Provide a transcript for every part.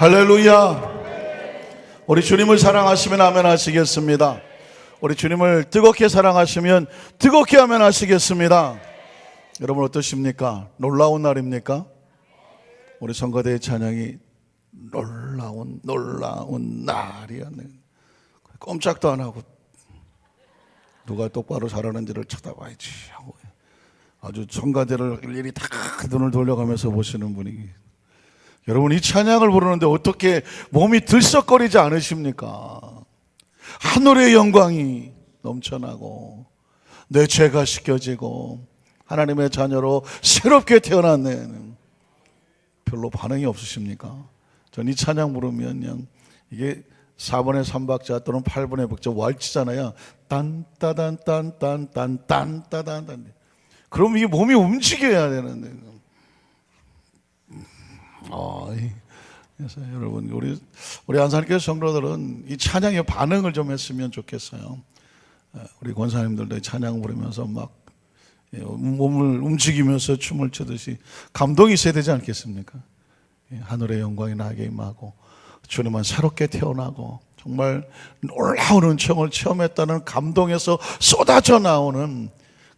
할렐루야. 우리 주님을 사랑하시면 아멘 하시겠습니다. 우리 주님을 뜨겁게 사랑하시면 뜨겁게 아멘 하시겠습니다. 여러분 어떠십니까? 놀라운 날입니까? 우리 성가대의 찬양이 놀라운 날이었네. 꼼짝도 안 하고 누가 똑바로 잘하는지를 쳐다봐야지 하고 아주 성가대를 일일이 다 눈을 돌려가면서 보시는 분위기. 여러분 이 찬양을 부르는데 어떻게 몸이 들썩거리지 않으십니까? 하늘의 영광이 넘쳐나고 내 죄가 씻겨지고 하나님의 자녀로 새롭게 태어났네. 별로 반응이 없으십니까? 전 이 찬양 부르면 그냥 이게 4분의 3박자 또는 8분의 박자 왈츠잖아요. 딴따단. 그럼 이게 몸이 움직여야 되는데. 그래서 여러분 우리 안산교회 성도들은 이 찬양에 반응을 좀 했으면 좋겠어요. 우리 권사님들도 찬양 부르면서 막 몸을 움직이면서 춤을 추듯이 감동이 있어야 되지 않겠습니까? 하늘의 영광이 나에게 임하고 주님은 새롭게 태어나고 정말 놀라운 은총을 체험했다는 감동에서 쏟아져 나오는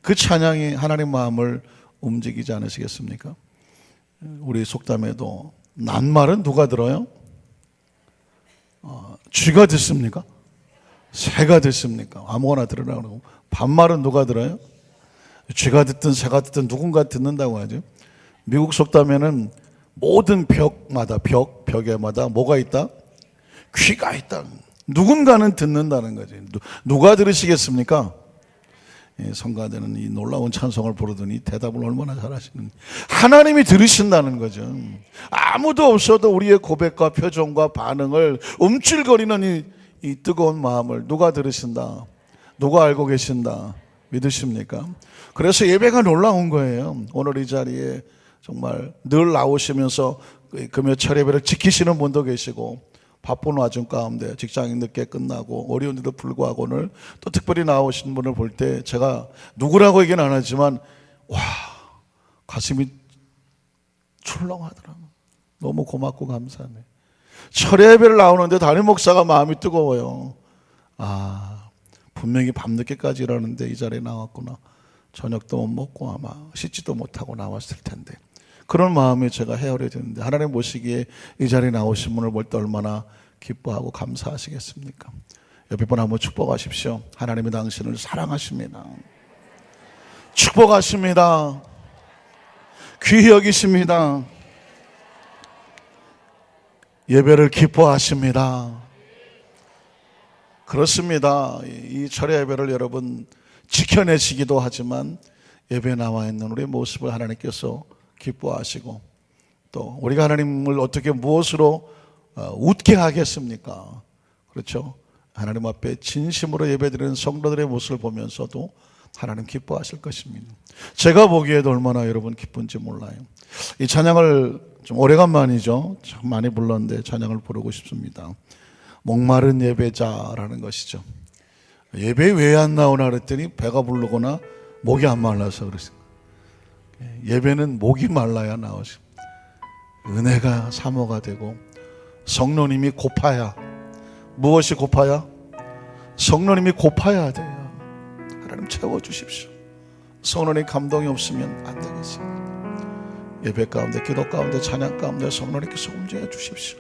그 찬양이 하나님 마음을 움직이지 않으시겠습니까? 우리 속담에도 낱말은 누가 들어요? 쥐가 듣습니까? 새가 듣습니까? 아무거나 들으라고 그러고 반말은 누가 들어요? 쥐가 듣든 새가 듣든 누군가 듣는다고 하죠. 미국 속담에는 모든 벽에마다 뭐가 있다? 귀가 있다. 누군가는 듣는다는 거지. 누가 들으시겠습니까? 성가대는 이 놀라운 찬송을 부르더니 대답을 얼마나 잘하시는지. 하나님이 들으신다는 거죠. 아무도 없어도 우리의 고백과 표정과 반응을 움찔거리는 이 뜨거운 마음을 누가 들으신다? 누가 알고 계신다? 믿으십니까? 그래서 예배가 놀라운 거예요. 오늘 이 자리에 정말 늘 나오시면서 금요철 예배를 지키시는 분도 계시고 바쁜 와중 가운데 직장이 늦게 끝나고 어려운데도 불구하고 오늘 또 특별히 나오신 분을 볼 때 제가 누구라고 얘기는 안 하지만 와 가슴이 출렁하더라고요. 너무 고맙고 감사하네. 철야 예배를 나오는데 담임 목사가 마음이 뜨거워요. 분명히 밤늦게까지 일하는데 이 자리에 나왔구나. 저녁도 못 먹고 아마 씻지도 못하고 나왔을 텐데 그런 마음에 제가 헤아려야 되는데 하나님 보시기에 이 자리에 나오신 분을 볼 때 얼마나 기뻐하고 감사하시겠습니까? 옆에 분 한번 축복하십시오. 하나님이 당신을 사랑하십니다. 축복하십니다. 귀히 여기십니다. 예배를 기뻐하십니다. 그렇습니다. 이 철야 예배를 여러분 지켜내시기도 하지만 예배에 나와 있는 우리의 모습을 하나님께서 기뻐하시고 또 우리가 하나님을 어떻게 무엇으로 웃게 하겠습니까? 그렇죠? 하나님 앞에 진심으로 예배드리는 성도들의 모습을 보면서도 하나님 기뻐하실 것입니다. 제가 보기에도 얼마나 여러분 기쁜지 몰라요. 이 찬양을 좀 오래간만이죠. 참 많이 불렀는데 찬양을 부르고 싶습니다. 목마른 예배자라는 것이죠. 예배 왜 안 나오나 그랬더니 배가 부르거나 목이 안 말라서 그랬어요. 예배는 목이 말라야 나오죠. 은혜가 사모가 되고 성령님이 고파야. 무엇이 고파야? 성령님이 고파야 돼요. 하나님 채워주십시오. 성령의 감동이 없으면 안 되겠습니다. 예배 가운데 기도 가운데 찬양 가운데 성령님께서 움직여 주십시오.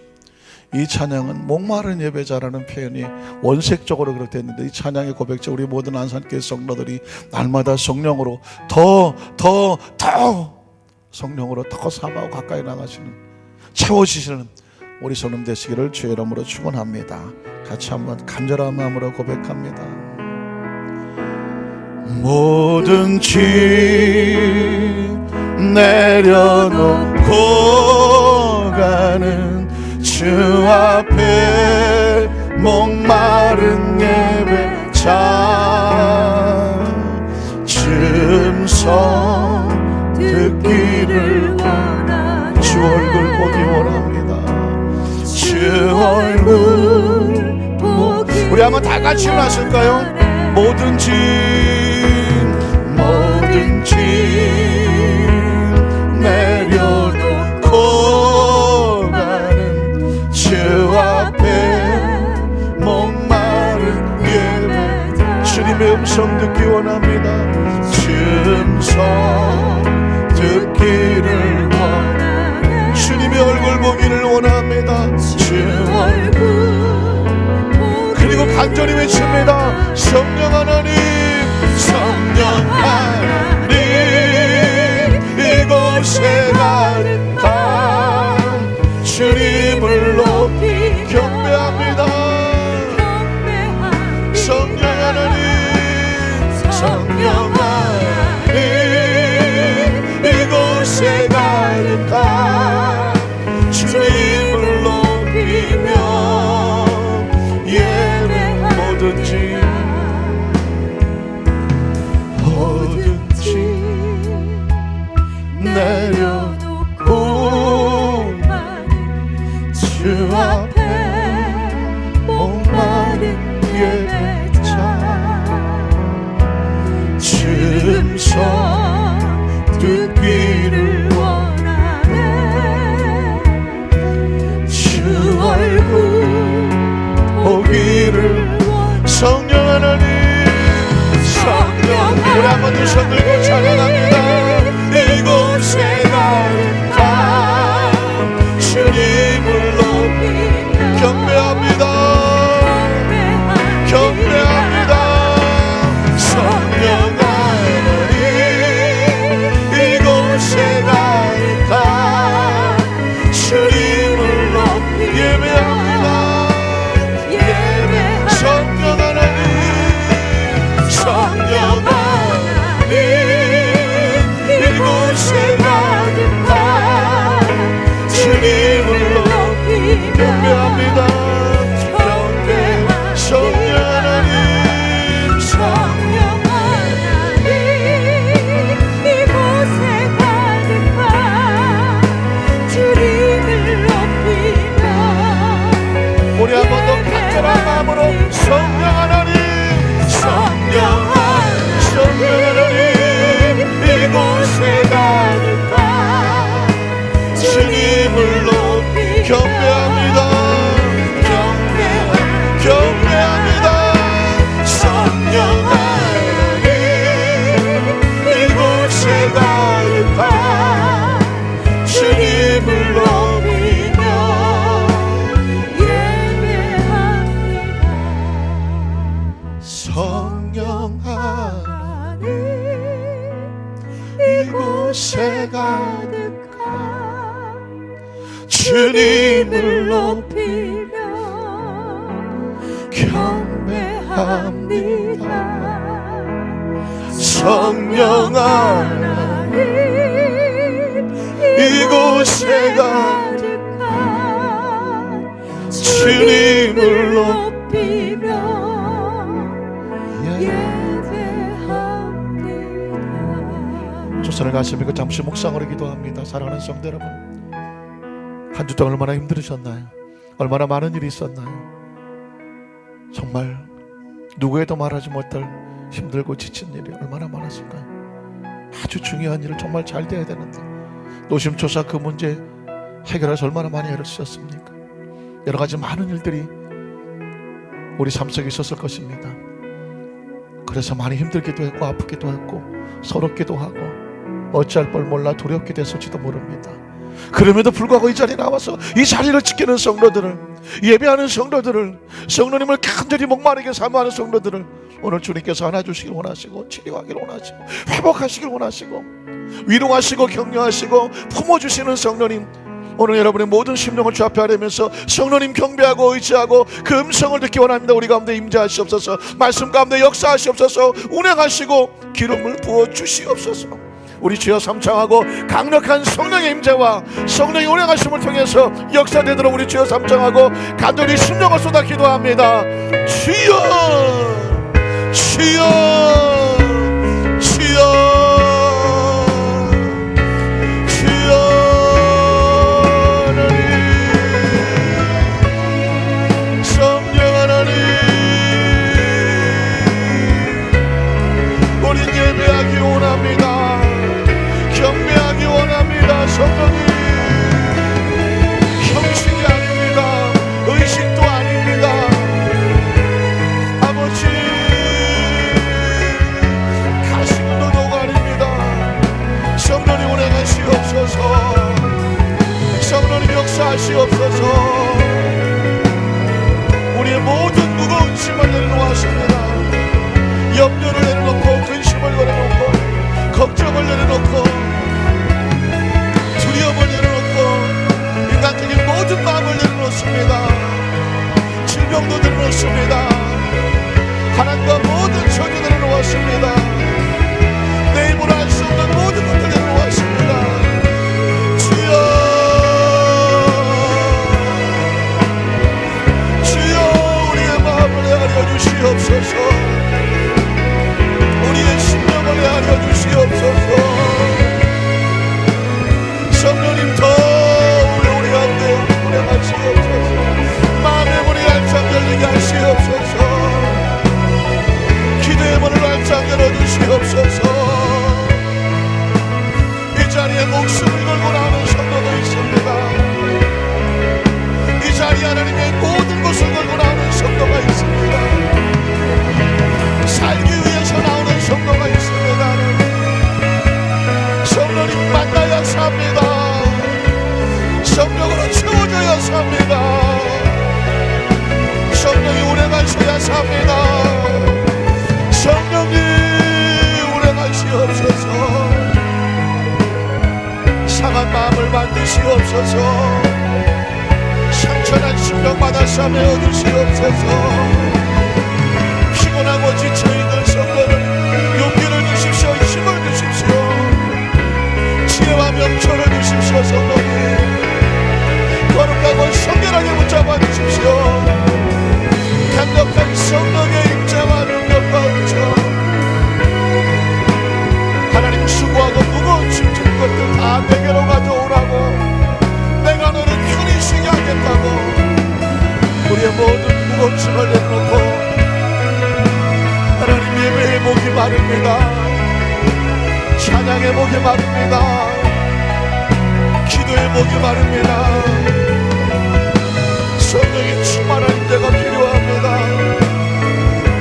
이 찬양은 목마른 예배자라는 표현이 원색적으로 그렇게 됐는데 이 찬양의 고백자 우리 모든 안산교회 성도들이 날마다 성령으로 더 성령으로 더 사모하고 가까이 나가시는 채워주시는 우리 성령 되시기를 주의 이름으로 축원합니다. 같이 한번 간절한 마음으로 고백합니다. 모든 짐 내려놓고 가는 주 앞에 목마른 예배자 춤성 듣기를 원하네. 주 얼굴 보기 원합니다. 주 얼굴 보기 우리 한번 다 같이 일어나실까요? 모든 짐 내려놓고 가는 주 음성 듣기 원합니다. 주 음성 듣기를 원하네. 주님의 얼굴 보기를 원합니다. 주 얼굴 그리고 간절히 외칩니다. 성령 하나님, 성령 하나님, 이곳에 가득한 주님을 높이 경배합니다. 성령 하나님, 성령 하나님, 이곳에 가득한 주님을 높이며 예배 뭐든지 내려놓고 주 앞에 목마른 예배자 주 음성 듣기를 원하네. 주 얼굴 보기를 성령 하나님, 성령 우리 한번 두 손 들고 찬양합니다. 이곳에 가득한 주님을 높이 경배합니다. 경배합니다. 성령 하나님, 이곳에 가득한 주님을 높이 예배합니다. 예배 성령 하나님, 성령 하나님, 이곳에 가득한 주님을 높이 경배합니다. 경배 성령 하나님, 성령 하나님, 이곳에 가득한 주님을 높이며 우리 한 번 더 간절한 마음으로 성령 하나님, 성령 하나님, 성령 하나님, 이곳에 가득한 주님을 높이 경배합니다. 경배합니다. 성령 하나님, 이곳에 가득한 주님을 높이며 예배합니다. 성령 하나님, 이곳에 가득한 주님을 높이며 경배합니다. 성령 하나님, 이곳에 가득한 주님을 높이며 예배합니다. 조선을 가시며 잠시 묵상으로 기도합니다. 사랑하는 성도 여러분, 한 주 동안 얼마나 힘들으셨나요? 얼마나 많은 일이 있었나요? 정말 누구에도 말하지 못할 힘들고 지친 일이 얼마나 많았을까요? 아주 중요한 일을 정말 잘 돼야 되는데 노심초사 그 문제 해결해서 얼마나 많이 애를 쓰셨습니까? 여러 가지 많은 일들이 우리 삶 속에 있었을 것입니다. 그래서 많이 힘들기도 했고 아프기도 했고 서럽기도 하고 어찌할 걸 몰라 두렵게 됐을지도 모릅니다. 그럼에도 불구하고 이 자리에 나와서 이 자리를 지키는 성도들을, 예배하는 성도들을, 성도님을 간절히 목마르게 사모하는 성도들을 오늘 주님께서 안아주시길 원하시고 치료하길 원하시고 회복하시길 원하시고 위로하시고 격려하시고 품어주시는 성도님, 오늘 여러분의 모든 심령을 주 앞에 아뢰면서 성도님 경배하고 의지하고 그 음성을 듣기 원합니다. 우리 가운데 임재하시옵소서. 말씀 가운데 역사하시옵소서. 운행하시고 기름을 부어주시옵소서. 우리 주여 삼창하고 강력한 성령의 임재와 성령의 운행하심을 통해서 역사되도록 우리 주여 삼창하고 간절히 심령을 쏟아 기도합니다. 주여, 주여, 주여, 예배하기 원합니다. 경배하기 원합니다. 성령님, 형식이 아닙니다. 의식도 아닙니다. 아버지, 주시옵소서. 우리의 모든 무거운 짐을 내려놓았습니다. 염려를 내려놓고 근심을 내려놓고 걱정을 내려놓고 두려움을 내려놓고 인간적인 모든 마음을 내려놓습니다. 질병도 내려놓습니다. 가난과 모든 저주 내려놓았습니다. 내 힘으로 할 수 없는 모든 것들 내려놓았습니다. 주여, 주여, 우리의 마음을 헤아려 주시옵소서. 우리의 심령을 헤아려 주시옵소서. 성령님 더 우리 가운데 운행하시옵소서. 마음의 문이 활짝 열리게 하시옵소서. 기도의 문을 활짝 열어주시옵소서. 이 자리에 목숨을 걸고 나오는 성도도 있습니다. 이 자리에 하나님의 모든 것을 걸고 나오는 성도가 있습니다. 살기 위해서 나오는 성도가 있습니다. 성령님 만나야 삽니다. 성령으로 채워져야 삽니다. 성령이 운행하셔야 삽니다. 성령이 운행하시옵소서. 상한 마음을 만드시옵소서. 상처난 심령 바다사 메어주시옵소서. 피곤하고 지쳐있는 성도를 용기를 주십시오. 힘을 주십시오. 지혜와 명철을 주십시오. 성령님 거룩하고 성결하게 붙잡아 주십시오. 강력한 성령의 임재와 능력과 은총, 하나님 수고하고 무거운 짐진 것들 다 내게로 가져오라고, 내가 너를 편히 쉬게 하겠다고 우리의 모든 무거운 짐을 내려놓고 하나님 예배의 목이 마릅니다. 찬양의 목이 마릅니다. 기도의 목이 마릅니다. 성령의 충만한 임재가 필요합니다.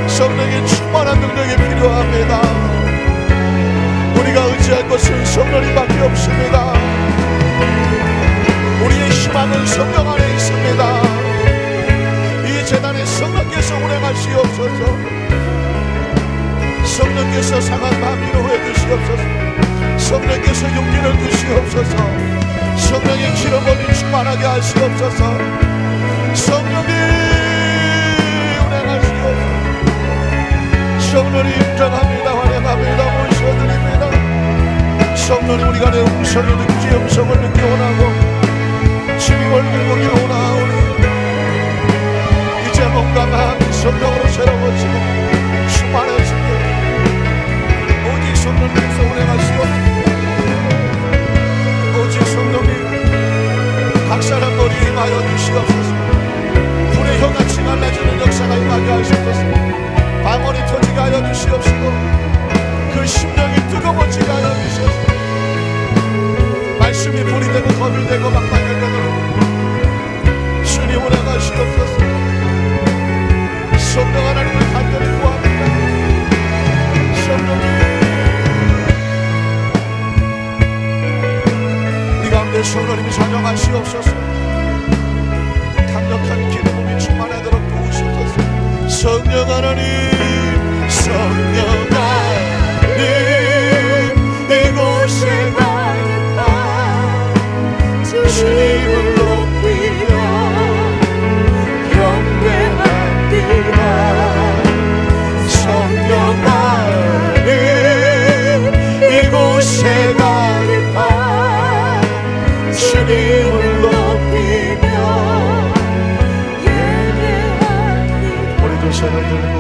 성령의 충만한 능력이 필요합니다. 우리가 의지할 것은 성령님밖에 없습니다. 우리의 희망은 성령 안에 있습니다. 이 재단에 성령께서 운행하시옵소서. 성령께서 상한 마음 위로해 주시옵소서. 성령께서 용기를 주시옵소서. 성령의 기름을 충만하게 하시옵소서. 성령이 운행하시옵소서. 성령이 임장합니다. 환영합니다. 모셔드립니다. 성령이 우리가 내 음성을 듣기 음성을 듣기 원하고 주님을 들보기 원하오니 이제 몸과 마음이 성령으로 새로워지고 충만해지고 오직 성령님께서 운행하시옵소서. 오직 성령님 각 사람 머리에 임하여 주시옵소서. 불의 혀같이 갈라지는 역사가 임하게 하시옵소서. 방언이 터지게 하여 주시옵시고 그 심령이 뜨거워지게 하여 주시옵소서. 말씀이 불이 되고 검이 되고 막막하게 되도록 주님 운행하시옵소서. 성령 하나님을 간절히 구합니다. 성령님 우리 가운데 성령님이 사정하시옵소서. 강력한 기름이 충만하도록 도우시옵소서. 성령 하나님, 성령 하나님 이곳에 가득한 주님을 높이며 경배합니다. 성령 하나님 이곳에 가득한 주님을 높이며 예배합니다. 우리 두 손을 들고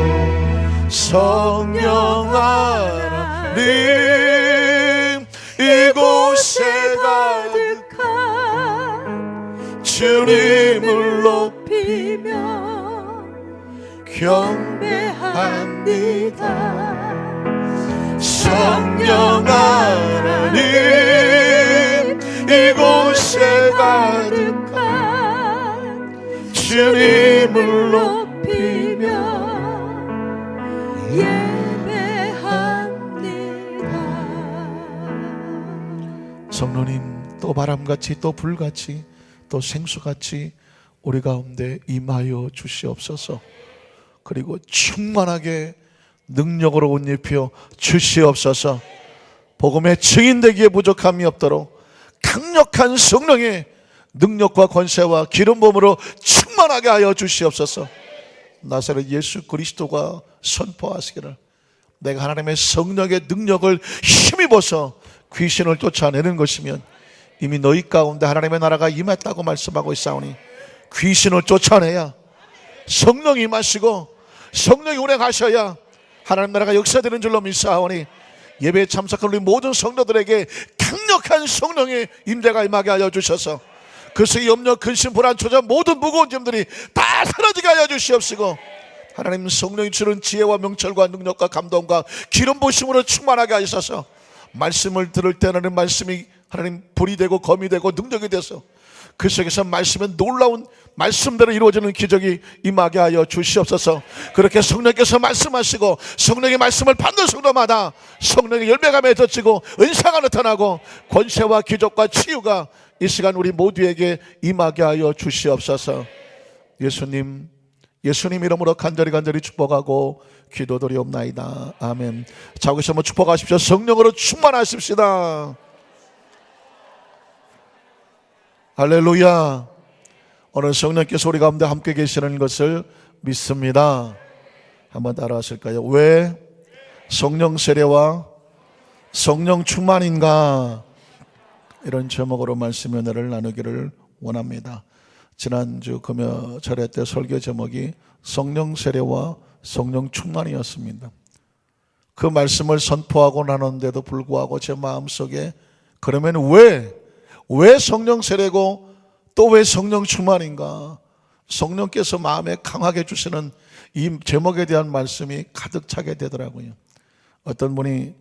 성령 하나님 이곳에 가득한 주님을 높이며 경배합니다. 성령 하나님 이곳에 가득한 주님을 높이며 예배합니다. 성령님 또 바람같이 또 불같이 또 생수같이 우리 가운데 임하여 주시옵소서. 그리고 충만하게 능력으로 옷 입혀 주시옵소서. 복음의 증인되기에 부족함이 없도록 강력한 성령의 능력과 권세와 기름 부음으로 충만하게 하여 주시옵소서. 나사렛 예수 그리스도가 선포하시기를, 내가 하나님의 성령의 능력을 힘입어서 귀신을 쫓아내는 것이면 이미 너희 가운데 하나님의 나라가 임했다고 말씀하고 있사오니, 귀신을 쫓아내야 성령이 임하시고 성령이 운행하셔야 하나님 나라가 역사되는 줄로 믿사오니, 예배에 참석한 우리 모든 성도들에게 강력한 성령의 임재가 임하게 하여 주셔서 그 속에 염려, 근심, 불안, 초조 모든 무거운 짐들이 다 사라지게 하여 주시옵시고, 하나님 성령이 주는 지혜와 명철과 능력과 감동과 기름 부으심으로 충만하게 하셔서 말씀을 들을 때 하나님 말씀이 하나님 불이 되고 검이 되고 능력이 돼서 그 속에서 말씀은 놀라운 말씀대로 이루어지는 기적이 임하게 하여 주시옵소서. 그렇게 성령께서 말씀하시고 성령의 말씀을 받는 성도마다 성령의 열매가 맺어지고 은사가 나타나고 권세와 기적과 치유가 이 시간 우리 모두에게 임하게 하여 주시옵소서. 예수님 이름으로 간절히 축복하고 기도드리옵나이다. 아멘. 자, 여기서 한번 축복하십시오. 성령으로 충만하십시다. 할렐루야. 오늘 성령께서 우리 가운데 함께 계시는 것을 믿습니다. 한번 따라 하실까요? 왜 성령 세례와 성령 충만인가? 이런 제목으로 말씀 은혜를 나누기를 원합니다. 지난주 금요 절회 때 설교 제목이 성령 세례와 성령 충만이었습니다. 그 말씀을 선포하고 나눴는데도 불구하고 제 마음속에 그러면 왜 성령 세례고 또 왜 성령 충만인가? 성령께서 마음에 강하게 주시는 이 제목에 대한 말씀이 가득 차게 되더라고요. 어떤 분이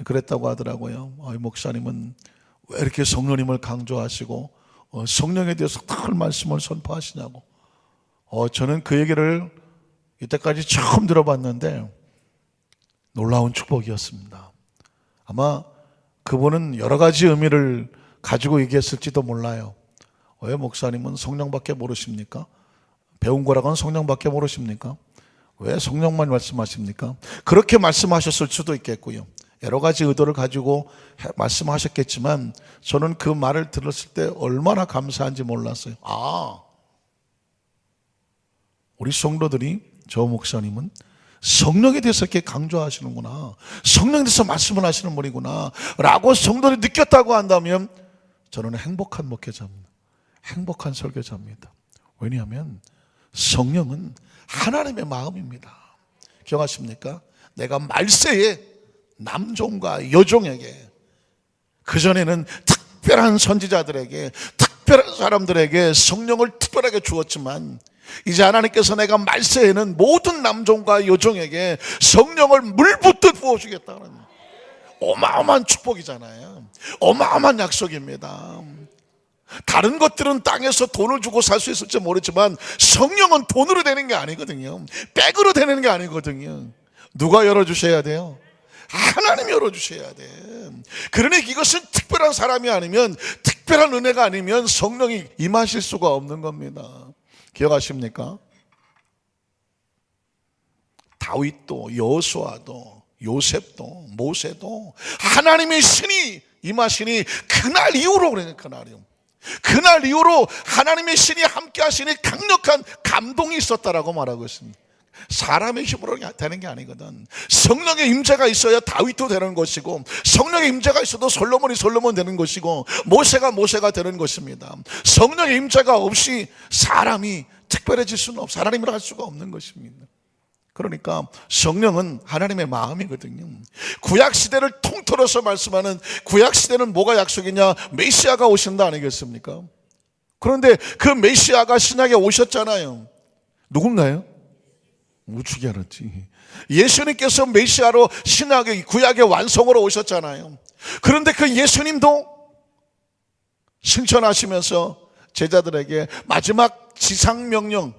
그랬다고 하더라고요. 목사님은 왜 이렇게 성령님을 강조하시고 성령에 대해서 큰 말씀을 선포하시냐고. 저는 그 얘기를 이때까지 처음 들어봤는데 놀라운 축복이었습니다. 아마 그분은 여러 가지 의미를 가지고 얘기했을지도 몰라요. 왜 목사님은 성령밖에 모르십니까? 배운 거라고는 성령밖에 모르십니까? 왜 성령만 말씀하십니까? 그렇게 말씀하셨을 수도 있겠고요. 여러 가지 의도를 가지고 말씀하셨겠지만 저는 그 말을 들었을 때 얼마나 감사한지 몰랐어요. 우리 성도들이 저 목사님은 성령에 대해서 이렇게 강조하시는구나, 성령에 대해서 말씀을 하시는 분이구나 라고 성도들이 느꼈다고 한다면 저는 행복한 목회자입니다. 행복한 설교자입니다. 왜냐하면 성령은 하나님의 마음입니다. 기억하십니까? 내가 말세에 남종과 여종에게, 그전에는 특별한 선지자들에게, 특별한 사람들에게 성령을 특별하게 주었지만 이제 하나님께서 내가 말세에는 모든 남종과 여종에게 성령을 물붓듯 부어주겠다는 어마어마한 축복이잖아요. 어마어마한 약속입니다. 다른 것들은 땅에서 돈을 주고 살 수 있을지 모르지만 성령은 돈으로 되는 게 아니거든요. 백으로 되는 게 아니거든요. 누가 열어주셔야 돼요? 하나님이 열어주셔야 돼. 그러니 이것은 특별한 사람이 아니면, 특별한 은혜가 아니면 성령이 임하실 수가 없는 겁니다. 기억하십니까? 다윗도 여호수아도 요셉도 모세도 하나님의 신이 임하시니 그날 이후로, 그러니까 그날 이후로 하나님의 신이 함께 하시니 강력한 감동이 있었다라고 말하고 있습니다. 사람의 힘으로 되는 게 아니거든. 성령의 임재가 있어야 다윗도 되는 것이고, 성령의 임재가 있어도 솔로몬이 솔로몬 되는 것이고, 모세가 모세가 되는 것입니다. 성령의 임재가 없이 사람이 특별해질 수는 없어. 하나님이라 할 수가 없는 것입니다. 그러니까 성령은 하나님의 마음이거든요. 구약시대를 통틀어서 말씀하는, 구약시대는 뭐가 약속이냐? 메시아가 오신다 아니겠습니까? 그런데 그 메시아가 신약에 오셨잖아요. 누군가요? 우측이 알았지. 예수님께서 메시아로 신약의 구약의 완성으로 오셨잖아요. 그런데 그 예수님도 승천하시면서 제자들에게 마지막 지상명령,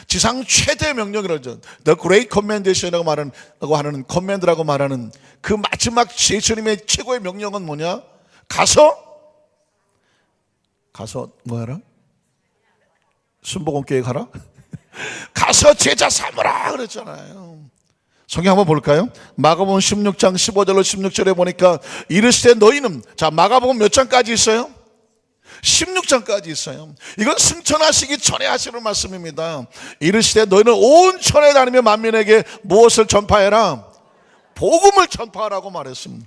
지상 최대 명령이라죠. The Great Command라고 하는 커맨드라고 말하는 그 마지막 예수님의 최고의 명령은 뭐냐? 가서 뭐하라? 순복음교회 가라? 가서 제자 삼으라 그랬잖아요. 성경 한번 볼까요? 마가복음 16장 15절로 16절에 보니까 이르시되 너희는, 자, 마가복음 몇 장까지 있어요? 16장까지 있어요. 이건 승천하시기 전에 하시는 말씀입니다. 이르시되 너희는 온 천에 다니며 만민에게 무엇을 전파해라? 복음을 전파하라고 말했습니다.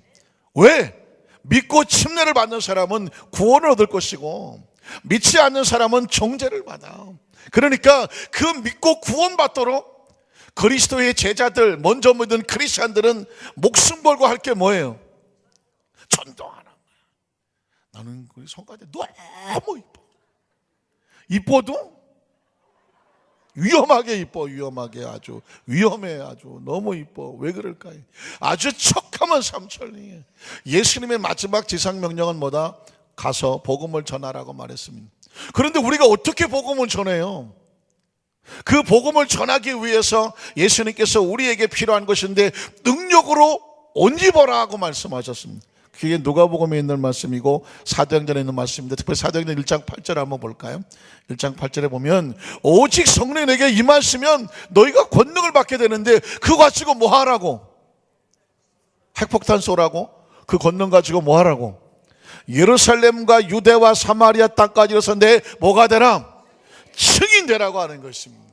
왜? 믿고 침례를 받는 사람은 구원을 얻을 것이고 믿지 않는 사람은 정죄를 받아. 그러니까 그 믿고 구원받도록 그리스도의 제자들, 먼저 믿은 크리스찬들은 목숨 걸고 할 게 뭐예요? 전도하는 거야. 나는 우리 성가대 너무 이뻐. 이뻐도 위험하게 이뻐. 위험하게, 아주 위험해. 아주 너무 이뻐. 왜 그럴까요? 아주 척하면 삼천리에. 예수님의 마지막 지상명령은 뭐다? 가서 복음을 전하라고 말했습니다. 그런데 우리가 어떻게 복음을 전해요? 그 복음을 전하기 위해서 예수님께서 우리에게 필요한 것인데 능력으로 옷 입어라 하고 말씀하셨습니다. 그게 누가복음에 있는 말씀이고 사도행전에 있는 말씀인데, 특별히 사도행전 1장 8절 한번 볼까요? 1장 8절에 보면 오직 성령에게 임하시면 너희가 권능을 받게 되는데 그거 가지고 뭐 하라고? 핵폭탄 쏘라고? 그 권능 가지고 뭐 하라고? 예루살렘과 유대와 사마리아 땅까지 이르러서 내 뭐가 되라? 증인 되라고 하는 것입니다.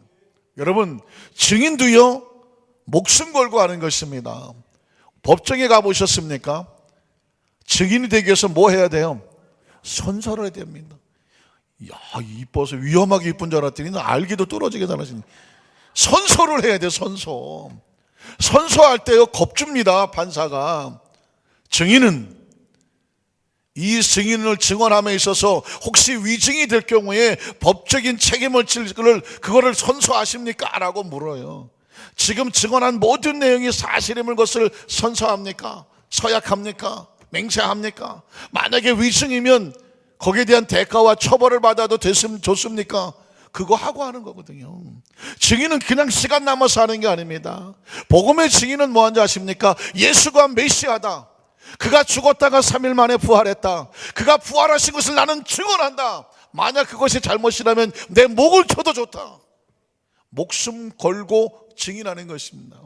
여러분, 증인도요 목숨 걸고 하는 것입니다. 법정에 가보셨습니까? 증인이 되기 위해서 뭐 해야 돼요? 선서를 해야 됩니다. 야, 이뻐서 위험하게 이쁜 줄 알았더니 알기도 뚫어지게 잘하시네. 선서를 해야 돼요. 선서. 선서할 때요 겁줍니다. 판사가. 증인은 이 증인을 증언함에 있어서 혹시 위증이 될 경우에 법적인 책임을 질 그거를 선서하십니까? 라고 물어요. 지금 증언한 모든 내용이 사실임을 것을 선서합니까? 서약합니까? 맹세합니까? 만약에 위증이면 거기에 대한 대가와 처벌을 받아도 좋습니까? 그거 하고 하는 거거든요. 증인은 그냥 시간 남아서 하는 게 아닙니다. 복음의 증인은 뭐 하는지 아십니까? 예수가 메시아다. 그가 죽었다가 3일 만에 부활했다. 그가 부활하신 것을 나는 증언한다. 만약 그것이 잘못이라면 내 목을 쳐도 좋다. 목숨 걸고 증인하는 것입니다.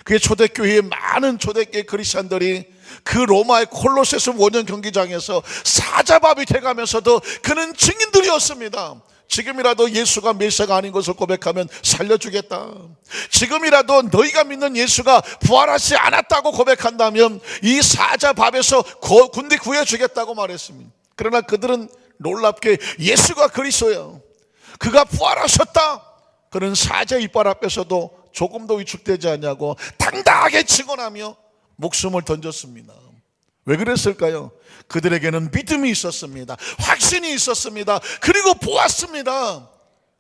그게 초대교회의 많은 초대교회 크리스찬들이 그 로마의 콜로세스 원형 경기장에서 사자밥이 돼가면서도 그는 증인들이었습니다. 지금이라도 예수가 메시아가 아닌 것을 고백하면 살려주겠다. 지금이라도 너희가 믿는 예수가 부활하지 않았다고 고백한다면 이 사자밥에서 군대 구해주겠다고 말했습니다. 그러나 그들은 놀랍게 예수가 그리스도예요, 그가 부활하셨다, 그는 사자 이빨 앞에서도 조금도 위축되지 않냐고 당당하게 증언하며 목숨을 던졌습니다. 왜 그랬을까요? 그들에게는 믿음이 있었습니다. 확신이 있었습니다. 그리고 보았습니다.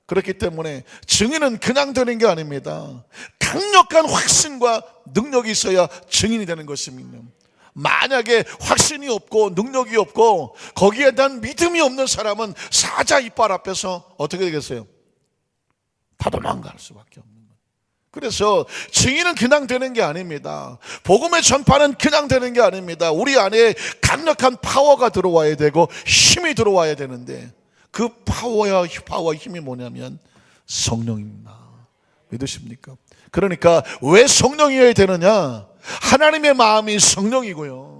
그렇기 때문에 증인은 그냥 되는 게 아닙니다. 강력한 확신과 능력이 있어야 증인이 되는 것입니다. 만약에 확신이 없고 능력이 없고 거기에 대한 믿음이 없는 사람은 사자 이빨 앞에서 어떻게 되겠어요? 다 도망갈 수밖에 없는 거예요. 그래서 증인은 그냥 되는 게 아닙니다. 복음의 전파는 그냥 되는 게 아닙니다. 우리 안에 강력한 파워가 들어와야 되고 힘이 들어와야 되는데 그 파워와 힘이 뭐냐면 성령입니다. 믿으십니까? 그러니까 왜 성령이어야 되느냐? 하나님의 마음이 성령이고요.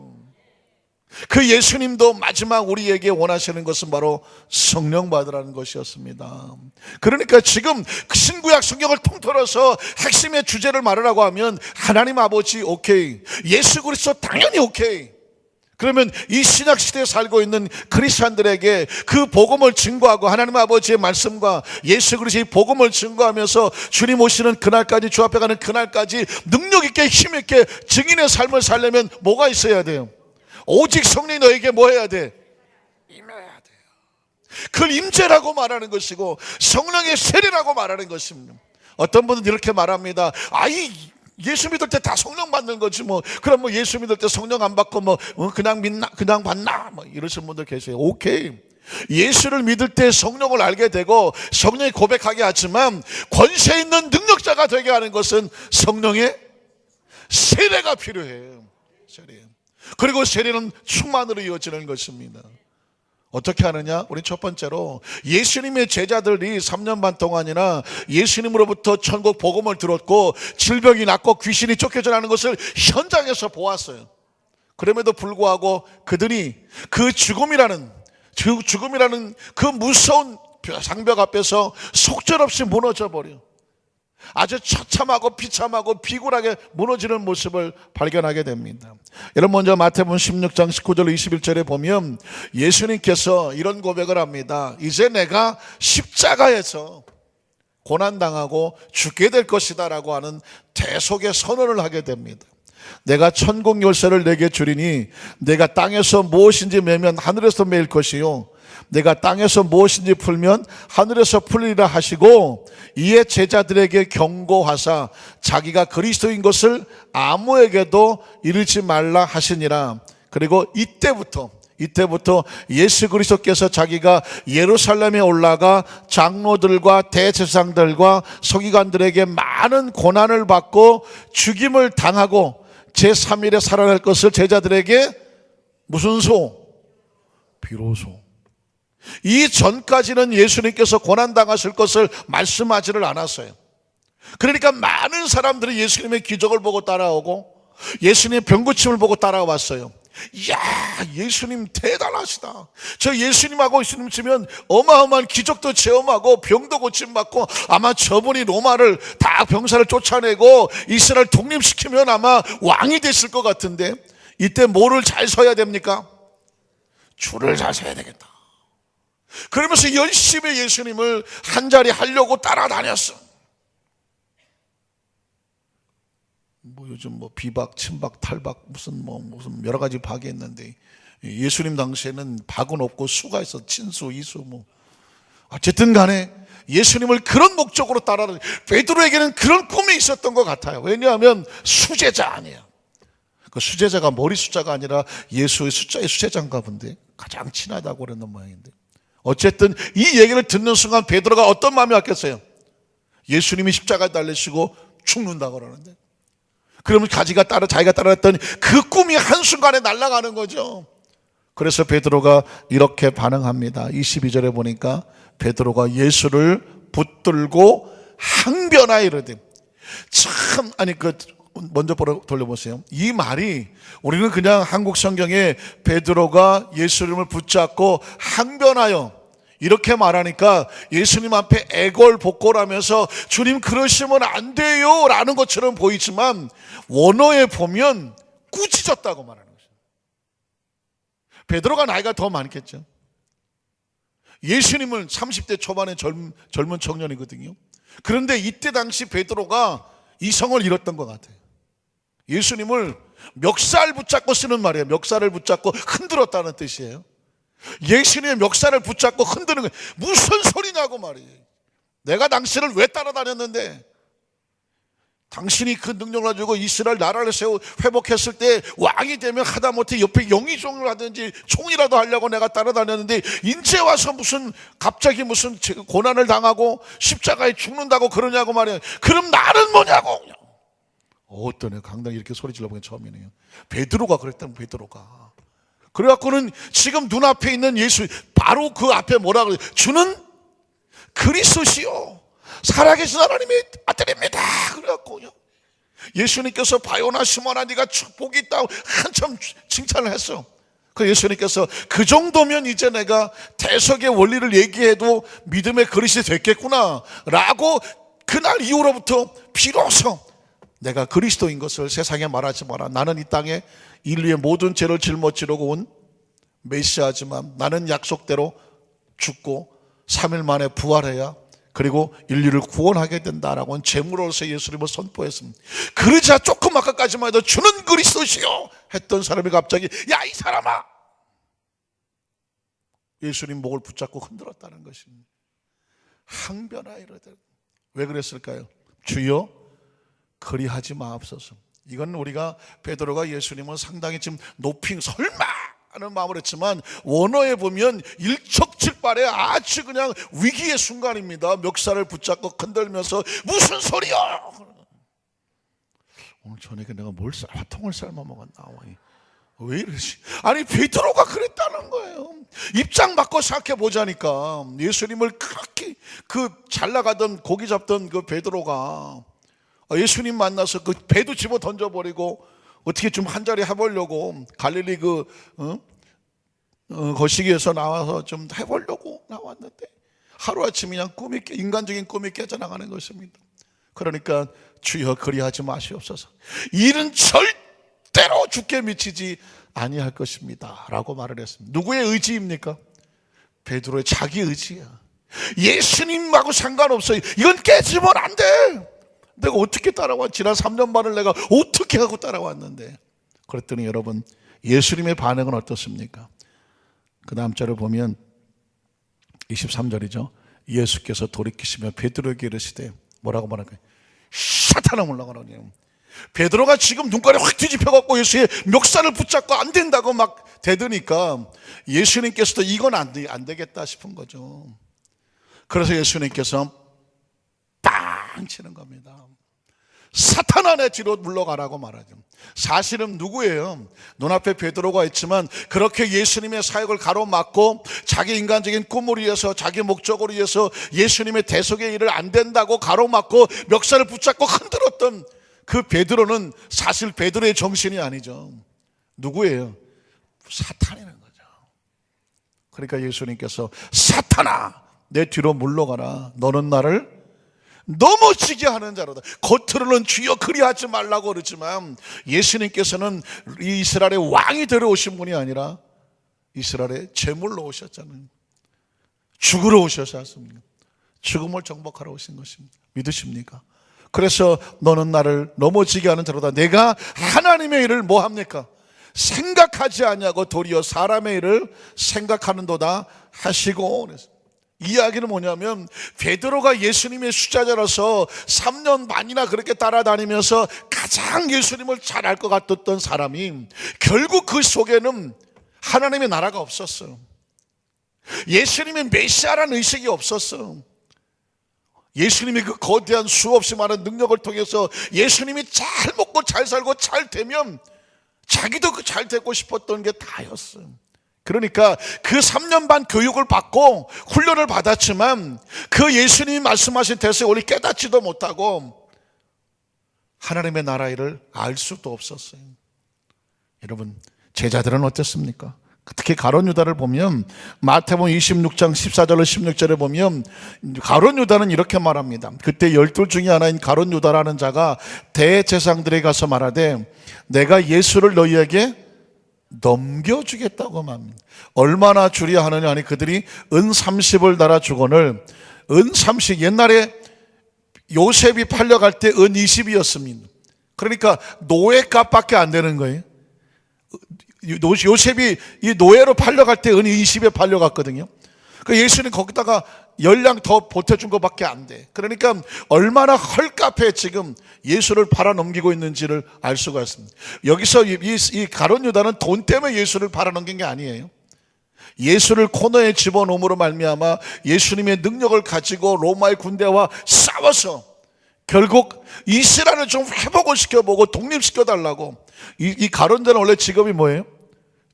그 예수님도 마지막 우리에게 원하시는 것은 바로 성령 받으라는 것이었습니다. 그러니까 지금 신구약 성경을 통틀어서 핵심의 주제를 말하라고 하면 하나님 아버지 오케이, 예수 그리스도 당연히 오케이. 그러면 이 신약 시대에 살고 있는 크리스찬들에게 그 복음을 증거하고 하나님 아버지의 말씀과 예수 그리스도의 복음을 증거하면서 주님 오시는 그날까지, 주 앞에 가는 그날까지 능력 있게 힘 있게 증인의 삶을 살려면 뭐가 있어야 돼요? 오직 성령이 너에게 뭐 해야 돼? 임해야 돼요. 그걸 임재라고 말하는 것이고 성령의 세례라고 말하는 것입니다. 어떤 분은 이렇게 말합니다. 예수 믿을 때 다 성령 받는 거지 뭐. 그럼 뭐 예수 믿을 때 성령 안 받고 뭐 그냥 믿나, 그냥 받나, 뭐 이러시는 분들 계세요. 오케이. 예수를 믿을 때 성령을 알게 되고 성령이 고백하게 하지만 권세 있는 능력자가 되게 하는 것은 성령의 세례가 필요해요. 세례. 그리고 세례는 충만으로 이어지는 것입니다. 어떻게 하느냐? 우리 첫 번째로 예수님의 제자들이 3년 반 동안이나 예수님으로부터 천국 복음을 들었고 질병이 낫고 귀신이 쫓겨져나는 것을 현장에서 보았어요. 그럼에도 불구하고 그들이 그 죽음이라는 그 무서운 장벽 앞에서 속절없이 무너져 버려. 아주 처참하고 비참하고 비굴하게 무너지는 모습을 발견하게 됩니다. 여러분, 먼저 마태복음 16장 19절 21절에 보면 예수님께서 이런 고백을 합니다. 이제 내가 십자가에서 고난당하고 죽게 될 것이다 라고 하는 대속의 선언을 하게 됩니다. 내가 천국 열쇠를 내게 주리니 내가 땅에서 무엇인지 매면 하늘에서 매일 것이요 내가 땅에서 무엇인지 풀면 하늘에서 풀리라 하시고, 이에 제자들에게 경고하사 자기가 그리스도인 것을 아무에게도 이르지 말라 하시니라. 그리고 이때부터 예수 그리스도께서 자기가 예루살렘에 올라가 장로들과 대제사장들과 서기관들에게 많은 고난을 받고 죽임을 당하고 제3일에 살아날 것을 제자들에게 무슨 비로소. 이 전까지는 예수님께서 고난당하실 것을 말씀하지를 않았어요. 그러니까 많은 사람들이 예수님의 기적을 보고 따라오고 예수님의 병고침을 보고 따라왔어요. 이야, 예수님 대단하시다. 저 예수님하고 있으면 어마어마한 기적도 체험하고 병도 고침받고 아마 저분이 로마를 다 병사를 쫓아내고 이스라엘 독립시키면 아마 왕이 됐을 것 같은데, 이때 뭐를 잘 서야 됩니까? 줄을 잘 서야 되겠다. 그러면서 열심히 예수님을 한 자리 하려고 따라다녔어. 요즘 비박, 친박, 탈박 무슨 여러 가지 박이 있는데, 예수님 당시에는 박은 없고 수가 있어. 친수, 이수 어쨌든 간에 예수님을 그런 목적으로 따라다니. 베드로에게는 그런 꿈이 있었던 것 같아요. 왜냐하면 수제자 아니에요. 그 수제자가 머리 숫자가 아니라 예수의 숫자의 수제자인가 본데 가장 친하다고 그러는 모양인데, 어쨌든 이 얘기를 듣는 순간 베드로가 어떤 마음이 왔겠어요? 예수님이 십자가에 달리시고 죽는다고 그러는데, 그러면 자기가 따라했던 그 꿈이 한순간에 날아가는 거죠. 그래서 베드로가 이렇게 반응합니다. 22절에 보니까 베드로가 예수를 붙들고 항변하여 이르되, 참, 먼저 돌려보세요. 이 말이 우리는 그냥 한국 성경에 베드로가 예수님을 붙잡고 항변하여 이렇게 말하니까 예수님 앞에 애걸복걸하면서 주님 그러시면 안 돼요 라는 것처럼 보이지만, 원어에 보면 꾸짖었다고 말하는 것이죠. 베드로가 나이가 더 많겠죠. 예수님은 30대 초반의 젊은 청년이거든요. 그런데 이때 당시 베드로가 이성을 잃었던 것 같아요. 예수님을 멱살 붙잡고 쓰는 말이에요. 멱살을 붙잡고 흔들었다는 뜻이에요. 예수님의 멱살을 붙잡고 흔드는 거예요. 무슨 소리냐고 말이에요. 내가 당신을 왜 따라다녔는데, 당신이 그 능력을 가지고 이스라엘 나라를 회복했을 때 왕이 되면 하다못해 옆에 영의종을 하든지 총이라도 하려고 내가 따라다녔는데, 이제 와서 갑자기 무슨 고난을 당하고 십자가에 죽는다고 그러냐고 말이에요. 그럼 나는 뭐냐고. 어떤 애 강당에 이렇게 소리 질러보긴 처음이네요. 베드로가 그랬다면, 베드로가. 그래갖고는 지금 눈앞에 있는 예수, 바로 그 앞에 뭐라 그래요? 주는 그리스도시요 살아계신 하나님의 아들입니다. 그래갖고요, 예수님께서 바요나 시몬아 네가 축복이 있다고 한참 칭찬을 했어. 그 예수님께서 그 정도면 이제 내가 대속의 원리를 얘기해도 믿음의 그릇이 됐겠구나 라고 그날 이후로부터 비로소 내가 그리스도인 것을 세상에 말하지 마라. 나는 이 땅에 인류의 모든 죄를 짊어지려고 온 메시아지만 나는 약속대로 죽고 3일 만에 부활해야 그리고 인류를 구원하게 된다라고 제물로서 예수님을 선포했습니다. 그러자 조금 아까까지만 해도 주는 그리스도시요 했던 사람이 갑자기 야 이 사람아, 예수님 목을 붙잡고 흔들었다는 것입니다. 항변하이르되. 왜 그랬을까요? 주여 그리하지 마옵소서. 이건 우리가 베드로가 예수님을 상당히 지금 높이 설마 하는 마음을 했지만, 원어에 보면 일촉즉발의 아주 그냥 위기의 순간입니다. 멱살을 붙잡고 흔들면서 무슨 소리야. 오늘 저녁에 내가 화통을 삶아 먹었나. 왜 이러지? 아니 베드로가 그랬다는 거예요. 입장 바꿔 생각해 보자니까 예수님을 그렇게 그 잘 나가던 고기 잡던 그 베드로가 예수님 만나서 그 배도 집어 던져버리고 어떻게 좀 한 자리 해보려고 갈릴리 거시기에서 나와서 좀 해보려고 나왔는데 하루아침에 그냥 인간적인 꿈이 깨져나가는 것입니다. 그러니까 주여 그리하지 마시옵소서. 일은 절대로 주께 미치지 아니할 것입니다 라고 말을 했습니다. 누구의 의지입니까? 베드로의 자기 의지야. 예수님하고 상관없어요. 이건 깨지면 안 돼. 내가 어떻게 따라와? 지난 3년 반을 내가 어떻게 하고 따라왔는데. 그랬더니 여러분 예수님의 반응은 어떻습니까? 그 다음 절을 보면 23절이죠. 예수께서 돌이키시며 베드로에게 이르시되 뭐라고 말할까요? 사탄아 물러가라니요. 베드로가 지금 눈깔이 확 뒤집혀갖고 예수의 멱살을 붙잡고 안 된다고 막 대드니까 예수님께서도 이건 안 되겠다 싶은 거죠. 그래서 예수님께서 빵 치는 겁니다. 사탄아 내 뒤로 물러가라고 말하죠. 사실은 누구예요? 눈앞에 베드로가 있지만 그렇게 예수님의 사역을 가로막고 자기 인간적인 꿈을 위해서 자기 목적을 위해서 예수님의 대속의 일을 안 된다고 가로막고 멱살을 붙잡고 흔들었던 그 베드로는 사실 베드로의 정신이 아니죠. 누구예요? 사탄이라는 거죠. 그러니까 예수님께서 사탄아 내 뒤로 물러가라. 너는 나를 넘어지게 하는 자로다. 겉으로는 주여 그리하지 말라고 그러지만 예수님께서는 이 이스라엘의 왕이 되러 오신 분이 아니라 이스라엘의 제물로 오셨잖아요. 죽으러 오셨지 않습니까? 죽음을 정복하러 오신 것입니다. 믿으십니까? 그래서 너는 나를 넘어지게 하는 자로다. 내가 하나님의 일을 뭐 합니까? 생각하지 아니하고 도리어 사람의 일을 생각하는도다 하시고. 그래서 이 이야기는 뭐냐면 베드로가 예수님의 수자자라서 3년 반이나 그렇게 따라다니면서 가장 예수님을 잘 알 것 같았던 사람이 결국 그 속에는 하나님의 나라가 없었어요. 예수님의 메시아라는 의식이 없었어요. 예수님이 그 거대한 수없이 많은 능력을 통해서 예수님이 잘 먹고 잘 살고 잘 되면 자기도 그 잘 되고 싶었던 게 다였어요. 그러니까 그 3년 반 교육을 받고 훈련을 받았지만 그 예수님이 말씀하신 대세의 원리 깨닫지도 못하고 하나님의 나라 일을 알 수도 없었어요. 여러분 제자들은 어땠습니까? 특히 가룟 유다를 보면 마태복음 26장 14절로 16절에 보면 가룟 유다는 이렇게 말합니다. 그때 12 중에 하나인 가룟 유다라는 자가 대제사장들에게 가서 말하되 내가 예수를 너희에게 넘겨주겠다고 말합니다. 얼마나 주리야 하느냐 하니 그들이 은 30을 달아 주거늘 은 30 옛날에 요셉이 팔려갈 때 은 20이었습니다. 그러니까 노예값밖에 안 되는 거예요. 요셉이 이 노예로 팔려갈 때 은 20에 팔려갔거든요. 그러니까 예수는 거기다가 열량 더 보태준 것밖에 안 돼. 그러니까 얼마나 헐값에 지금 예수를 팔아넘기고 있는지를 알 수가 있습니다. 여기서 이 가룟 유다는 돈 때문에 예수를 팔아넘긴 게 아니에요. 예수를 코너에 집어넣음으로 말미암아 예수님의 능력을 가지고 로마의 군대와 싸워서 결국 이스라엘을 좀 회복을 시켜보고 독립시켜달라고. 이 가룟 유다는 원래 직업이 뭐예요?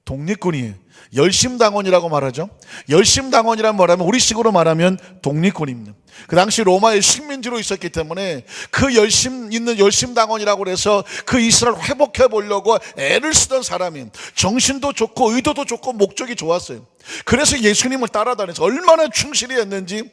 독립군이에요. 열심당원이라고 말하죠. 열심당원이란 말하면 우리식으로 말하면 독립군입니다. 그 당시 로마의 식민지로 있었기 때문에 그 열심 있는 열심당원이라고 해서 그 이스라엘 회복해 보려고 애를 쓰던 사람이 정신도 좋고 의도도 좋고 목적이 좋았어요. 그래서 예수님을 따라다녀서 얼마나 충실히 했는지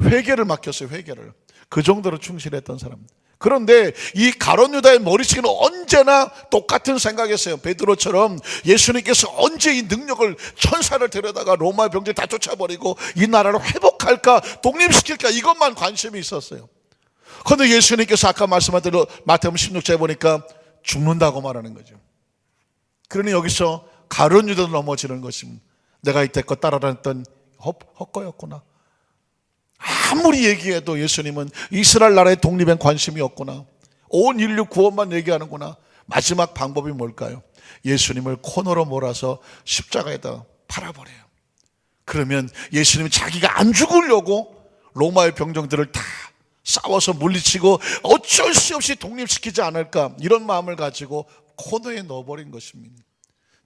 회개를 맡겼어요. 회개를. 그 정도로 충실했던 사람입니다. 그런데 이 가룟 유다의 머리식은 언제나 똑같은 생각이었어요. 베드로처럼 예수님께서 언제 이 능력을 천사를 데려다가 로마의 병들 다 쫓아버리고 이 나라를 회복할까 독립시킬까 이것만 관심이 있었어요. 그런데 예수님께서 아까 말씀한 대로 마태복음 16장에 보니까 죽는다고 말하는 거죠. 그러니 여기서 가룟 유다도 넘어지는 것입니다. 내가 이때껏 따라다녔던 헛거였구나. 아무리 얘기해도 예수님은 이스라엘 나라의 독립엔 관심이 없구나. 온 인류 구원만 얘기하는구나. 마지막 방법이 뭘까요? 예수님을 코너로 몰아서 십자가에다 팔아버려요. 그러면 예수님이 자기가 안 죽으려고 로마의 병정들을 다 싸워서 물리치고 어쩔 수 없이 독립시키지 않을까 이런 마음을 가지고 코너에 넣어버린 것입니다.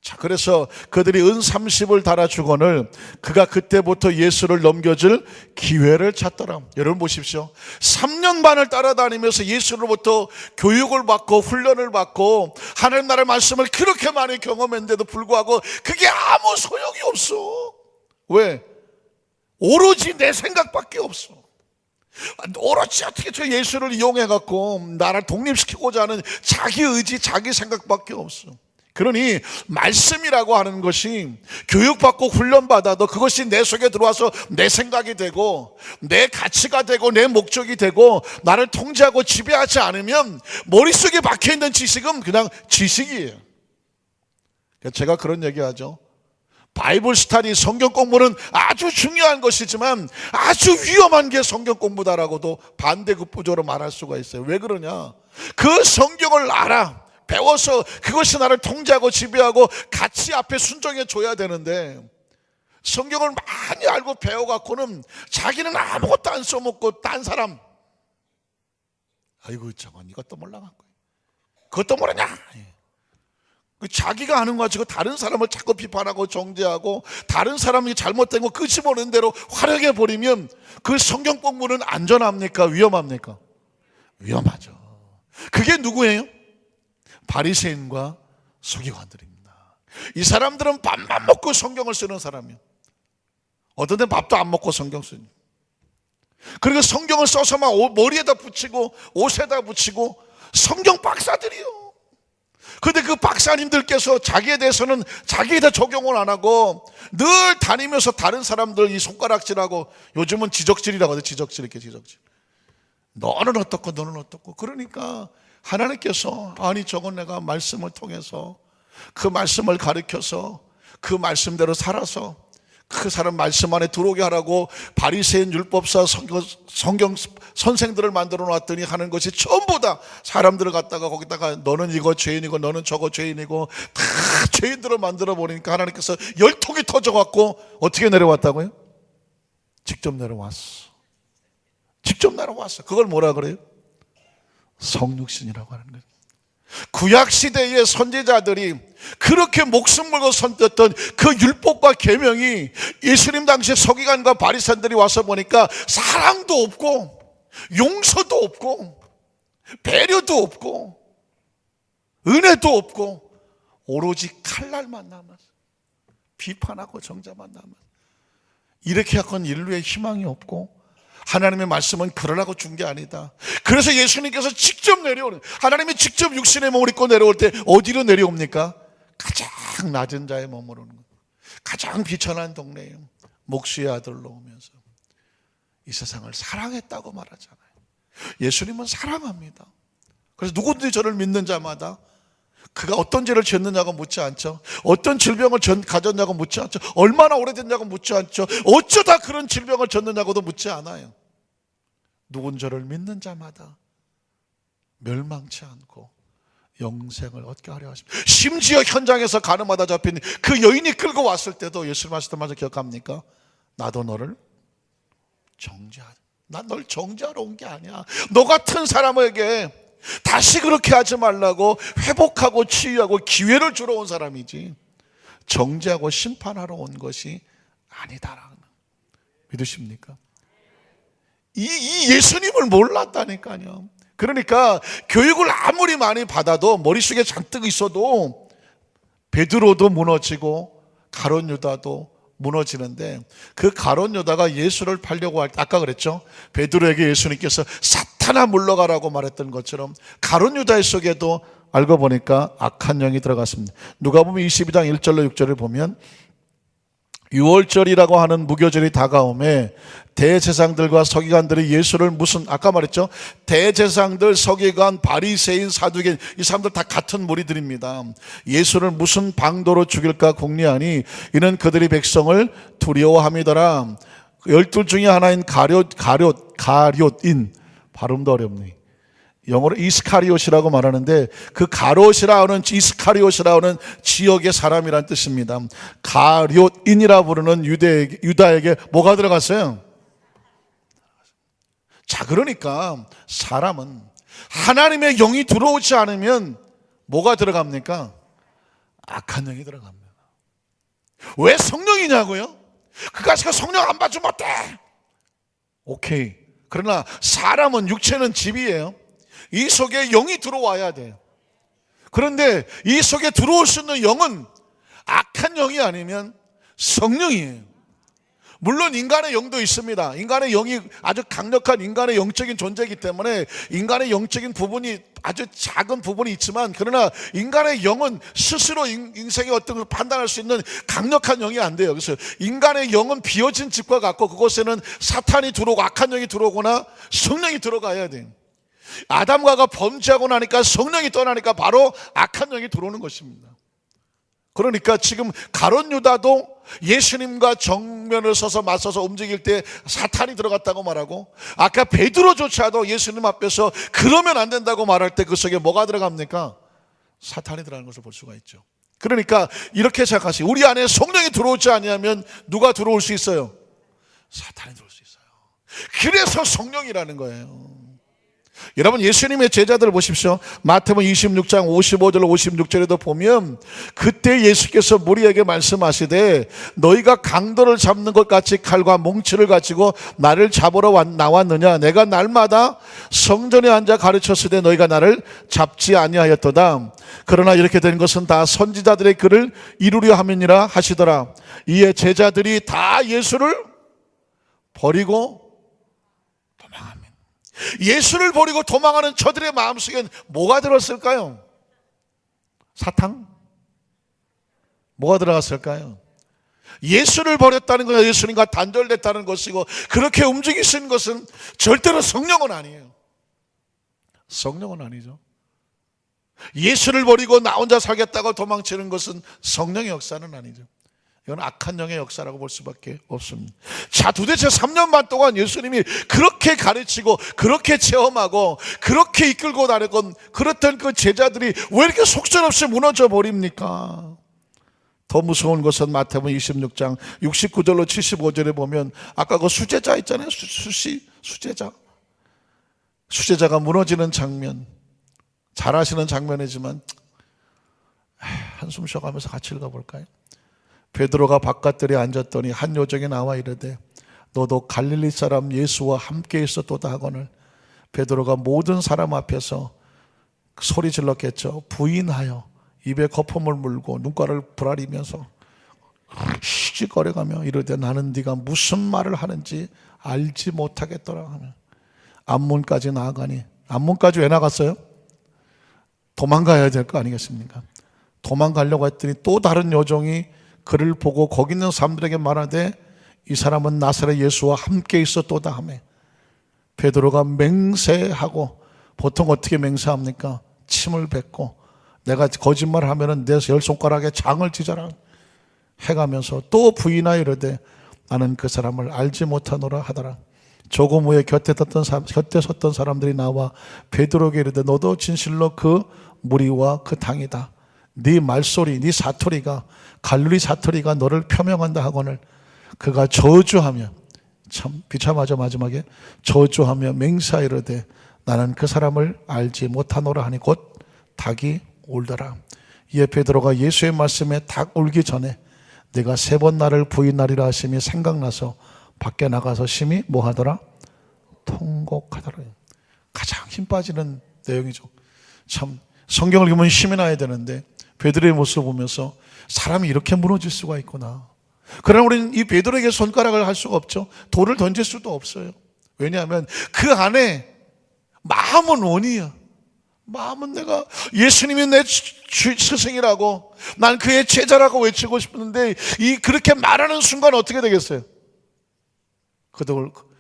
자, 그래서 그들이 은 30을 달아주거늘 그가 그때부터 예수를 넘겨줄 기회를 찾더라. 여러분 보십시오. 3년 반을 따라다니면서 예수로부터 교육을 받고 훈련을 받고 하나님 나라의 말씀을 그렇게 많이 경험했는데도 불구하고 그게 아무 소용이 없어. 왜? 오로지 내 생각밖에 없어. 오로지 어떻게 저 예수를 이용해갖고 나를 독립시키고자 하는 자기 의지, 자기 생각밖에 없어. 그러니 말씀이라고 하는 것이 교육받고 훈련받아도 그것이 내 속에 들어와서 내 생각이 되고 내 가치가 되고 내 목적이 되고 나를 통제하고 지배하지 않으면 머릿속에 박혀있는 지식은 그냥 지식이에요. 제가 그런 얘기하죠. 바이블 스터디, 성경 공부는 아주 중요한 것이지만 아주 위험한 게 성경 공부다라고도 반대급부적으로 말할 수가 있어요. 왜 그러냐? 그 성경을 알아, 배워서 그것이 나를 통제하고 지배하고 가치 앞에 순종해 줘야 되는데 성경을 많이 알고 배워갖고는 자기는 아무것도 안 써먹고 딴 사람, 아이고 저건 이것도 몰라간 거예요. 그것도 모르냐? 자기가 아는 거 가지고 다른 사람을 자꾸 비판하고 정죄하고 다른 사람이 잘못된 거 끄집어내는 대로 활용해 버리면 그 성경 공부는 안전합니까? 위험합니까? 위험하죠. 그게 누구예요? 바리새인과 서기관들입니다. 이 사람들은 밥만 먹고 성경을 쓰는 사람이에요. 어떤 데는 밥도 안 먹고 성경 쓰는. 그리고 성경을 써서 막 머리에다 붙이고 옷에다 붙이고 성경 박사들이요. 그런데 그 박사님들께서 자기에 대해서는 자기에다 적용을 안 하고 늘 다니면서 다른 사람들 이 손가락질하고, 요즘은 지적질이라고 하죠. 지적질, 이렇게 지적질. 너는 어떻고 너는 어떻고. 그러니까 하나님께서 아니 저건 내가 말씀을 통해서 그 말씀을 가르쳐서 그 말씀대로 살아서 그 사람 말씀 안에 들어오게 하라고 바리새인 율법사 성경 선생들을 만들어 놨더니 하는 것이 전부 다 사람들을 갖다가 거기다가 너는 이거 죄인이고 너는 저거 죄인이고 다 죄인들을 만들어 버리니까 하나님께서 열통이 터져갖고 어떻게 내려왔다고요? 직접 내려왔어. 직접 내려왔어. 그걸 뭐라 그래요? 성육신이라고 하는 거예요. 구약시대의 선지자들이 그렇게 목숨 걸고 선떴던 그 율법과 계명이 예수님 당시에 서기관과 바리새인들이 와서 보니까 사랑도 없고 용서도 없고 배려도 없고 은혜도 없고 오로지 칼날만 남았어. 비판하고 정죄만 남았어. 이렇게 하고는 인류의 희망이 없고 하나님의 말씀은 그러라고 준 게 아니다. 그래서 예수님께서 직접 내려오는, 하나님이 직접 육신의 몸을 입고 내려올 때 어디로 내려옵니까? 가장 낮은 자의 몸으로 오는 거예요. 가장 비천한 동네에 목수의 아들로 오면서 이 세상을 사랑했다고 말하잖아요. 예수님은 사랑합니다. 그래서 누구든지 저를 믿는 자마다 그가 어떤 죄를 지었느냐고 묻지 않죠. 어떤 질병을 가졌냐고 묻지 않죠. 얼마나 오래됐냐고 묻지 않죠. 어쩌다 그런 질병을 졌느냐고도 묻지 않아요. 누군 저를 믿는 자마다 멸망치 않고 영생을 얻게 하려 하십니다. 심지어 현장에서 가늠하다 잡힌 그 여인이 끌고 왔을 때도 예수님 하시던 말을 기억합니까? 나도 너를 정죄하자. 난 널 정죄하러 온 게 아니야. 너 같은 사람에게 다시 그렇게 하지 말라고 회복하고 치유하고 기회를 주러 온 사람이지 정죄하고 심판하러 온 것이 아니다라는, 믿으십니까? 이 예수님을 몰랐다니까요. 그러니까 교육을 아무리 많이 받아도 머릿속에 잔뜩 있어도 베드로도 무너지고 가룟 유다도 무너지는데, 그 가룟 유다가 예수를 팔려고 할 때 아까 그랬죠. 베드로에게 예수님께서 사탄아 물러가라고 말했던 것처럼 가룟 유다의 속에도 알고 보니까 악한 영이 들어갔습니다. 누가복음 22장 1절로 6절을 보면 유월절이라고 하는 무교절이 다가오매 대제사장들과 서기관들이 예수를 무슨, 아까 말했죠. 대제사장들, 서기관, 바리새인, 사두개인, 이 사람들 다 같은 무리들입니다. 예수를 무슨 방도로 죽일까 궁리하니 이는 그들이 백성을 두려워함이더라. 12 중에 하나인 가룟인, 발음도 어렵네. 영어로 이스카리옷이라고 말하는데 그 가롯이라 하는, 이스카리옷이라 하는 지역의 사람이란 뜻입니다. 가룟인이라 부르는 유다에게 뭐가 들어갔어요? 자, 그러니까 사람은 하나님의 영이 들어오지 않으면 뭐가 들어갑니까? 악한 영이 들어갑니다. 왜 성령이냐고요? 그가 성령 안 받으면 어때? 오케이. 그러나 사람은, 육체는 집이에요. 이 속에 영이 들어와야 돼요. 그런데 이 속에 들어올 수 있는 영은 악한 영이 아니면 성령이에요. 물론 인간의 영도 있습니다. 인간의 영이 아주 강력한 인간의 영적인 존재이기 때문에 인간의 영적인 부분이 아주 작은 부분이 있지만, 그러나 인간의 영은 스스로 인생의 어떤 걸 판단할 수 있는 강력한 영이 안 돼요. 그래서 인간의 영은 비어진 집과 같고, 그곳에는 사탄이 들어오고 악한 영이 들어오거나 성령이 들어가야 돼요. 아담과가 범죄하고 나니까 성령이 떠나니까 바로 악한 영이 들어오는 것입니다. 그러니까 지금 가룟 유다도 예수님과 정면을 서서 맞서서 움직일 때 사탄이 들어갔다고 말하고, 아까 베드로조차도 예수님 앞에서 그러면 안 된다고 말할 때 그 속에 뭐가 들어갑니까? 사탄이 들어가는 것을 볼 수가 있죠. 그러니까 이렇게 생각하세요. 우리 안에 성령이 들어오지 아니하면 누가 들어올 수 있어요? 사탄이 들어올 수 있어요. 그래서 성령이라는 거예요. 여러분, 예수님의 제자들을 보십시오. 마태복음 26장 55절 56절에도 보면, 그때 예수께서 무리에게 말씀하시되 너희가 강도를 잡는 것 같이 칼과 몽치를 가지고 나를 잡으러 나왔느냐? 내가 날마다 성전에 앉아 가르쳤을 때 너희가 나를 잡지 아니하였도다. 그러나 이렇게 된 것은 다 선지자들의 글을 이루려 함이니라 하시더라. 이에 제자들이 다 예수를 버리고 도망합니다. 예수를 버리고 도망하는 저들의 마음속엔 뭐가 들었을까요? 사탕? 뭐가 들어갔을까요? 예수를 버렸다는 것은 예수님과 단절됐다는 것이고, 그렇게 움직이신 것은 절대로 성령은 아니에요. 성령은 아니죠. 예수를 버리고 나 혼자 살겠다고 도망치는 것은 성령의 역사는 아니죠. 이건 악한 영의 역사라고 볼 수밖에 없습니다. 자, 도대체 3년 반 동안 예수님이 그렇게 가르치고 그렇게 체험하고 그렇게 이끌고 다녔건 그렇던 그 제자들이 왜 이렇게 속절없이 무너져 버립니까? 더 무서운 것은 마태복음 26장 69절로 75절에 보면 아까 그 수제자 있잖아요. 수제자가 무너지는 장면, 잘 아시는 장면이지만 한숨 쉬어가면서 같이 읽어볼까요? 베드로가 바깥들에 앉았더니 한 요정이 나와 이르되 너도 갈릴리 사람 예수와 함께 있었도다 하거늘, 베드로가 모든 사람 앞에서 소리 질렀겠죠. 부인하여 입에 거품을 물고 눈가를 부라리면서 시시거려가며 이르되 나는 네가 무슨 말을 하는지 알지 못하겠더라 하며 앞문까지 나아가니, 앞문까지 왜 나갔어요? 도망가야 될 거 아니겠습니까? 도망가려고 했더니 또 다른 요정이 그를 보고 거기 있는 사람들에게 말하되 이 사람은 나사렛 예수와 함께 있었도다 하며 베드로가 맹세하고, 보통 어떻게 맹세합니까? 침을 뱉고 내가 거짓말을 하면은 내 열 손가락에 장을 찢어라 해가면서 또 부인하여 이르되 나는 그 사람을 알지 못하노라 하더라. 조금 후에 곁에 섰던 사람들이 나와 베드로에게 이르되 너도 진실로 그 무리와 그 당이다. 네 말소리, 네 사투리가, 갈릴리 사투리가 너를 표명한다 하거늘, 그가 저주하며, 참 비참하죠. 마지막에 저주하며 맹세하여 이르되 나는 그 사람을 알지 못하노라 하니 곧 닭이 울더라. 이에 베드로가 예수의 말씀에 닭 울기 전에 내가 3번 나를 부인하리라 하심이 생각나서 밖에 나가서 심히 뭐하더라? 통곡하더라. 가장 힘 빠지는 내용이죠. 참 성경을 읽으면 힘이 나야 되는데 베드로의 모습을 보면서 사람이 이렇게 무너질 수가 있구나. 그러나 우리는 이 베드로에게 손가락을 할 수가 없죠. 돌을 던질 수도 없어요. 왜냐하면 그 안에 마음은 원이야. 마음은 내가 예수님이 내 스승이라고, 난 그의 제자라고 외치고 싶은데 그렇게 말하는 순간 어떻게 되겠어요?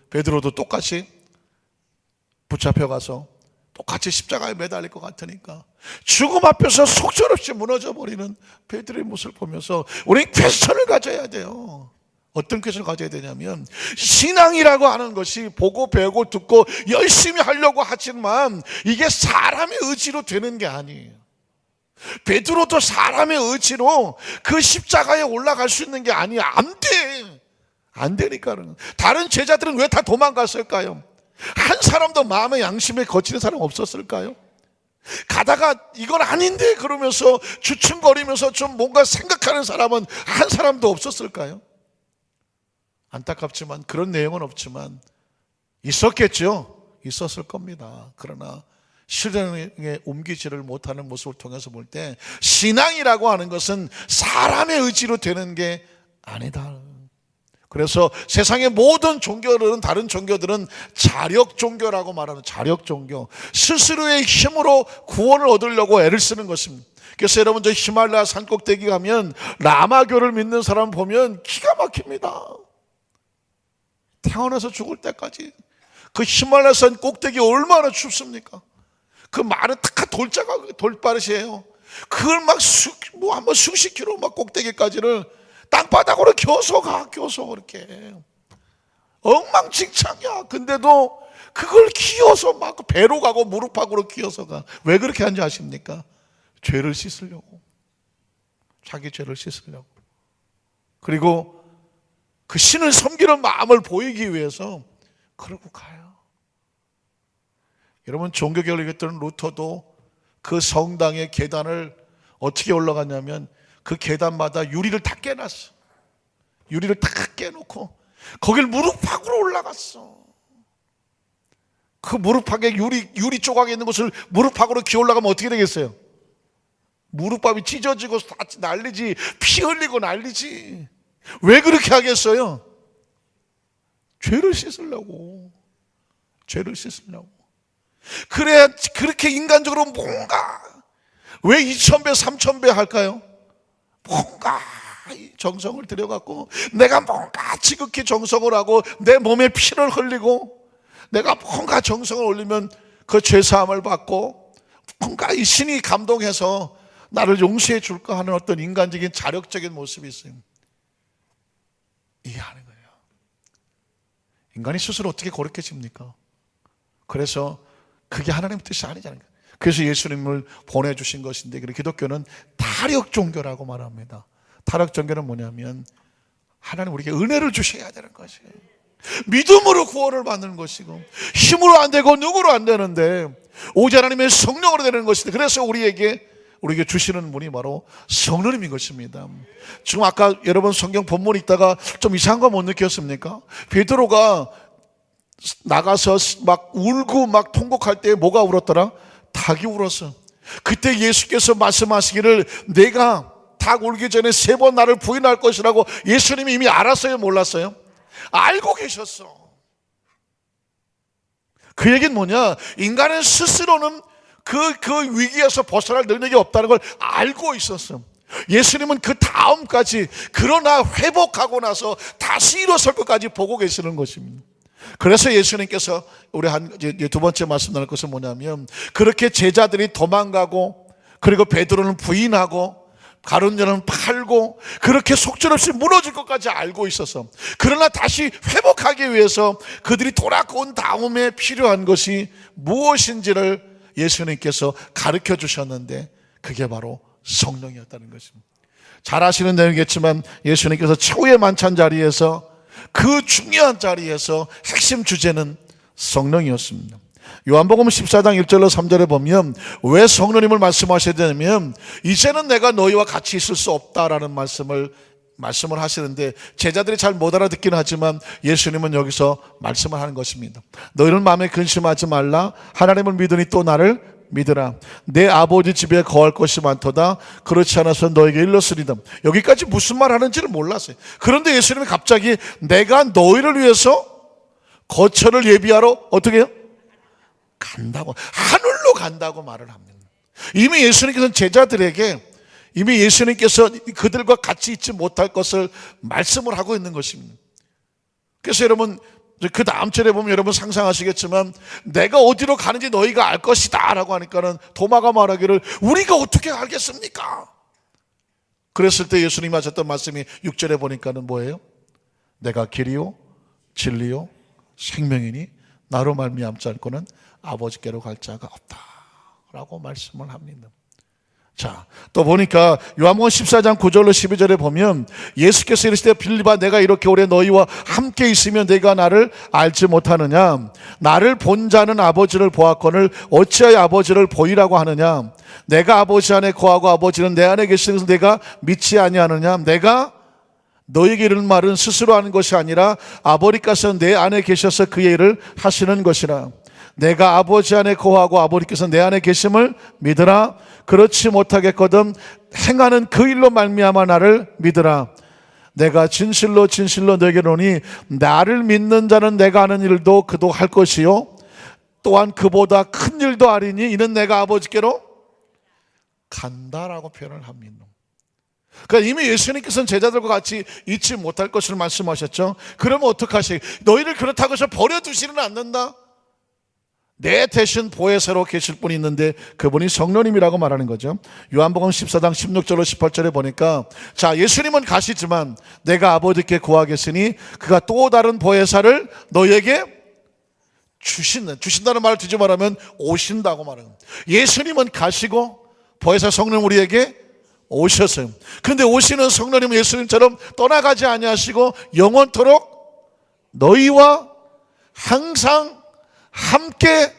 베드로도 똑같이 붙잡혀가서 똑같이 십자가에 매달릴 것 같으니까 죽음 앞에서 속절없이 무너져 버리는 베드로의 모습을 보면서 우리 퀘스천을 가져야 돼요. 어떤 퀘스천을 가져야 되냐면, 신앙이라고 하는 것이 보고 배우고 듣고 열심히 하려고 하지만 이게 사람의 의지로 되는 게 아니에요. 베드로도 사람의 의지로 그 십자가에 올라갈 수 있는 게 아니야. 안 돼. 안 되니까는. 다른 제자들은 왜 다 도망갔을까요? 한 사람도 마음의 양심에 거치는 사람 없었을까요? 가다가 이건 아닌데 그러면서 주춤거리면서 좀 뭔가 생각하는 사람은 한 사람도 없었을까요? 안타깝지만 그런 내용은 없지만 있었겠죠. 있었을 겁니다. 그러나 실행에 옮기지를 못하는 모습을 통해서 볼 때 신앙이라고 하는 것은 사람의 의지로 되는 게 아니다. 그래서 세상의 모든 종교들은, 다른 종교들은 자력 종교라고 말하는 자력 종교, 스스로의 힘으로 구원을 얻으려고 애를 쓰는 것입니다. 그래서 여러분, 저 히말라야 산 꼭대기 가면 라마교를 믿는 사람 보면 기가 막힙니다. 태어나서 죽을 때까지 그 히말라야 산 꼭대기 얼마나 춥습니까? 그 많은 탁한 돌바릇이에요. 그걸 막 한번 수십 킬로 막 꼭대기까지를 땅바닥으로 겨서 그렇게 엉망진창이야. 근데도 그걸 기어서 막 배로 가고 무릎팍으로 기어서 가. 왜 그렇게 하는지 아십니까? 죄를 씻으려고. 자기 죄를 씻으려고. 그리고 그 신을 섬기는 마음을 보이기 위해서 그러고 가요. 여러분, 종교개혁했던 루터도 그 성당의 계단을 어떻게 올라갔냐면 그 계단마다 유리를 다 깨놨어. 유리를 다 깨놓고 거길 무릎팍으로 올라갔어. 그 무릎팍에 유리 조각에 있는 것을 무릎팍으로 기어 올라가면 어떻게 되겠어요? 무릎밥이 찢어지고 난리지. 피 흘리고 난리지. 왜 그렇게 하겠어요? 죄를 씻으려고. 죄를 씻으려고. 그래야 그렇게 인간적으로 뭔가, 왜 2000배 3000배 할까요? 뭔가 정성을 들여갖고 내가 뭔가 지극히 정성을 하고 내 몸에 피를 흘리고 내가 뭔가 정성을 올리면 그 죄사함을 받고 뭔가 이 신이 감동해서 나를 용서해 줄까 하는 어떤 인간적인 자력적인 모습이 있어요. 이해하는 거예요. 인간이 스스로 어떻게 거룩해집니까? 그래서 그게 하나님의 뜻이 아니잖아요. 그래서 예수님을 보내주신 것인데, 기독교는 타력 종교라고 말합니다. 타력 종교는 뭐냐면 하나님 우리에게 은혜를 주셔야 되는 것이에요. 믿음으로 구원을 받는 것이고, 힘으로 안 되고 누구로 안 되는데 오직 하나님의 성령으로 되는 것인데, 그래서 우리에게 주시는 분이 바로 성령님인 것입니다. 지금 아까 여러분 성경 본문 읽다가 좀 이상한 거 못 느꼈습니까? 베드로가 나가서 막 울고 막 통곡할 때 뭐가 울었더라? 닭이 울었어. 그때 예수께서 말씀하시기를 내가 닭 울기 전에 3번 나를 부인할 것이라고 예수님이 이미 알았어요? 몰랐어요? 알고 계셨어. 그 얘기는 뭐냐? 인간은 스스로는 그 위기에서 벗어날 능력이 없다는 걸 알고 있었어. 예수님은 그 다음까지, 그러나 회복하고 나서 다시 일어설 것까지 보고 계시는 것입니다. 그래서 예수님께서 우리 두 번째 말씀 나눌 것은 뭐냐면, 그렇게 제자들이 도망가고 그리고 베드로는 부인하고 가룟 유다는 팔고 그렇게 속절없이 무너질 것까지 알고 있어서, 그러나 다시 회복하기 위해서 그들이 돌아온 다음에 필요한 것이 무엇인지를 예수님께서 가르쳐 주셨는데 그게 바로 성령이었다는 것입니다. 잘 아시는 내용이겠지만 예수님께서 최후의 만찬 자리에서, 그 중요한 자리에서 핵심 주제는 성령이었습니다. 요한복음 14장 1절로 3절에 보면 왜 성령님을 말씀하셔야 되냐면, 이제는 내가 너희와 같이 있을 수 없다라는 말씀을 하시는데, 제자들이 잘 못 알아듣기는 하지만 예수님은 여기서 말씀을 하는 것입니다. 너희는 마음에 근심하지 말라. 하나님을 믿으니 또 나를 믿으라. 내 아버지 집에 거할 것이 많도다. 그렇지 않아서 너에게 일렀으리다. 여기까지 무슨 말 하는지를 몰랐어요. 그런데 예수님이 갑자기 내가 너희를 위해서 거처를 예비하러 어떻게 해요? 간다고, 하늘로 간다고 말을 합니다. 이미 예수님께서는 제자들에게, 이미 예수님께서 그들과 같이 있지 못할 것을 말씀을 하고 있는 것입니다. 그래서 여러분, 그 다음 절에 보면 여러분 상상하시겠지만 내가 어디로 가는지 너희가 알 것이다 라고 하니까는 도마가 말하기를 우리가 어떻게 알겠습니까? 그랬을 때 예수님이 하셨던 말씀이 6절에 보니까는 뭐예요? 내가 길이요 진리요 생명이니 나로 말미암지 않고는 아버지께로 갈 자가 없다 라고 말씀을 합니다. 자, 또 보니까 요한복음 14장 9절로 12절에 보면 예수께서 이르시되 빌립아 내가 이렇게 오래 너희와 함께 있으면 내가 나를 알지 못하느냐? 나를 본 자는 아버지를 보았거늘 어찌하여 아버지를 보이라고 하느냐? 내가 아버지 안에 거하고 아버지는 내 안에 계시는 것을 내가 믿지 아니하느냐? 내가 너에게 이르는 말은 스스로 하는 것이 아니라 아버지께서 내 안에 계셔서 그의 일을 하시는 것이라. 내가 아버지 안에 거하고 아버지께서 내 안에 계심을 믿으라. 그렇지 못하겠거든 행하는 그 일로 말미암아 나를 믿으라. 내가 진실로 진실로 너에게 이르노니 나를 믿는 자는 내가 하는 일도 그도 할 것이요 또한 그보다 큰 일도 하리니 이는 내가 아버지께로 간다라고 표현을 합니다. 그러니까 이미 예수님께서는 제자들과 같이 있지 못할 것을 말씀하셨죠. 그러면 어떡하시? 너희를 그렇다고 해서 버려두지는 않는다. 내 대신 보혜사로 계실 분이 있는데 그분이 성령님이라고 말하는 거죠. 요한복음 14장 16절로 18절에 보니까 자, 예수님은 가시지만 내가 아버지께 구하겠으니 그가 또 다른 보혜사를 너희에게 주신다는 말을 뒤집어 말하면 오신다고 말하는 거예요. 예수님은 가시고 보혜사 성령 우리에게 오셨어요. 그런데 오시는 성령님은 예수님처럼 떠나가지 아니하시고 영원토록 너희와 항상 함께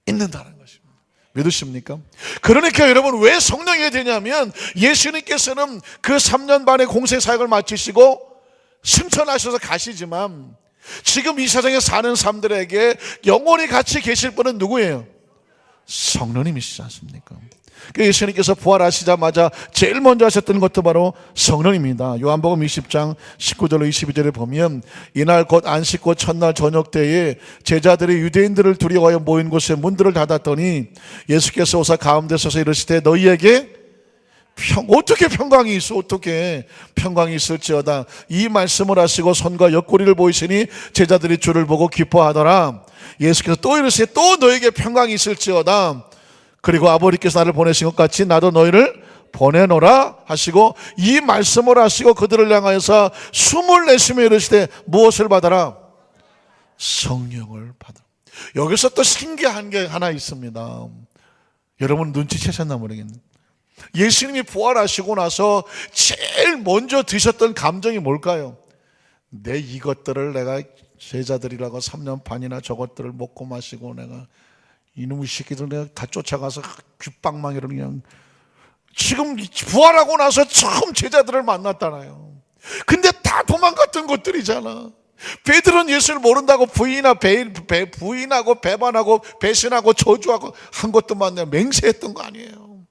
있는다는 것입니다. 믿으십니까? 그러니까 여러분 왜 성령이 되냐면 예수님께서는 그 3년 반의 공생 사역을 마치시고 승천하셔서 가시지만 지금 이 세상에 사는 사람들에게 영원히 같이 계실 분은 누구예요? 성령님이시지 않습니까? 예수님께서 부활하시자마자 제일 먼저 하셨던 것도 바로 성령입니다. 요한복음 20장 19절로 22절에 보면 이날 곧 안식 곧 첫날 저녁 때에 제자들이 유대인들을 두려워하여 모인 곳에 문들을 닫았더니 예수께서 오사 가운데 서서 이르시되 너희에게 어떻게 평강이 있어? 어떻게 평강이 있을지어다. 이 말씀을 하시고 손과 옆구리를 보이시니 제자들이 주를 보고 기뻐하더라. 예수께서 또 이르시되 또 너에게 평강이 있을지어다. 그리고 아버지께서 나를 보내신 것 같이 나도 너희를 보내노라 하시고 이 말씀을 하시고 그들을 향하여서 숨을 내쉬며 이르시되 무엇을 받아라? 성령을 받아라. 여기서 또 신기한 게 하나 있습니다. 여러분 눈치채셨나 모르겠네요. 예수님이 부활하시고 나서 제일 먼저 드셨던 감정이 뭘까요? 내 이것들을 내가 제자들이라고 3년 반이나 저것들을 먹고 마시고 내가 이놈의 새끼들 내가 다 쫓아가서 귓방망이를 그냥 지금 부활하고 나서 처음 제자들을 만났잖아요. 근데 다 도망갔던 것들이잖아. 베드로는 예수를 모른다고 부인하고 배반하고 배신하고 저주하고 한 것도 만나 맹세했던 거 아니에요.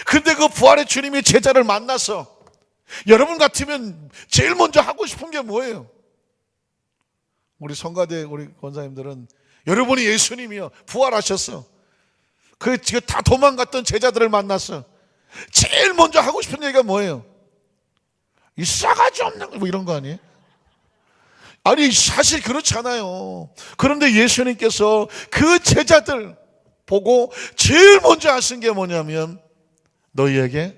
근데 그 부활의 주님이 제자를 만나서 여러분 같으면 제일 먼저 하고 싶은 게 뭐예요? 우리 성가대 우리 권사님들은 여러분이 예수님이요 부활하셨어. 그 지금 다 도망갔던 제자들을 만났어. 제일 먼저 하고 싶은 얘기가 뭐예요? 이 싸가지 없는 뭐 이런 거 아니에요? 아니 사실 그렇잖아요. 그런데 예수님께서 그 제자들 보고 제일 먼저 하신 게 뭐냐면 너희에게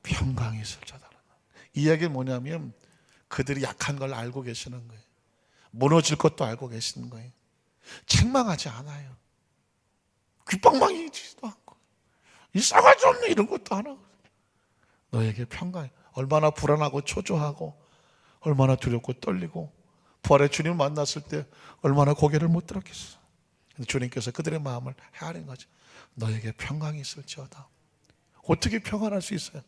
평강이 있을 자다. 이 얘기는 뭐냐면 그들이 약한 걸 알고 계시는 거예요. 무너질 것도 알고 계시는 거예요. 책망하지 않아요. 귓방망이지도 않고 이 싸가지 없는 이런 것도 안 하고 너에게 평강. 얼마나 불안하고 초조하고 얼마나 두렵고 떨리고 부활의 주님을 만났을 때 얼마나 고개를 못 들었겠어. 주님께서 그들의 마음을 헤아린 거죠. 너에게 평강이 있을지어다. 어떻게 평안할 수 있어요?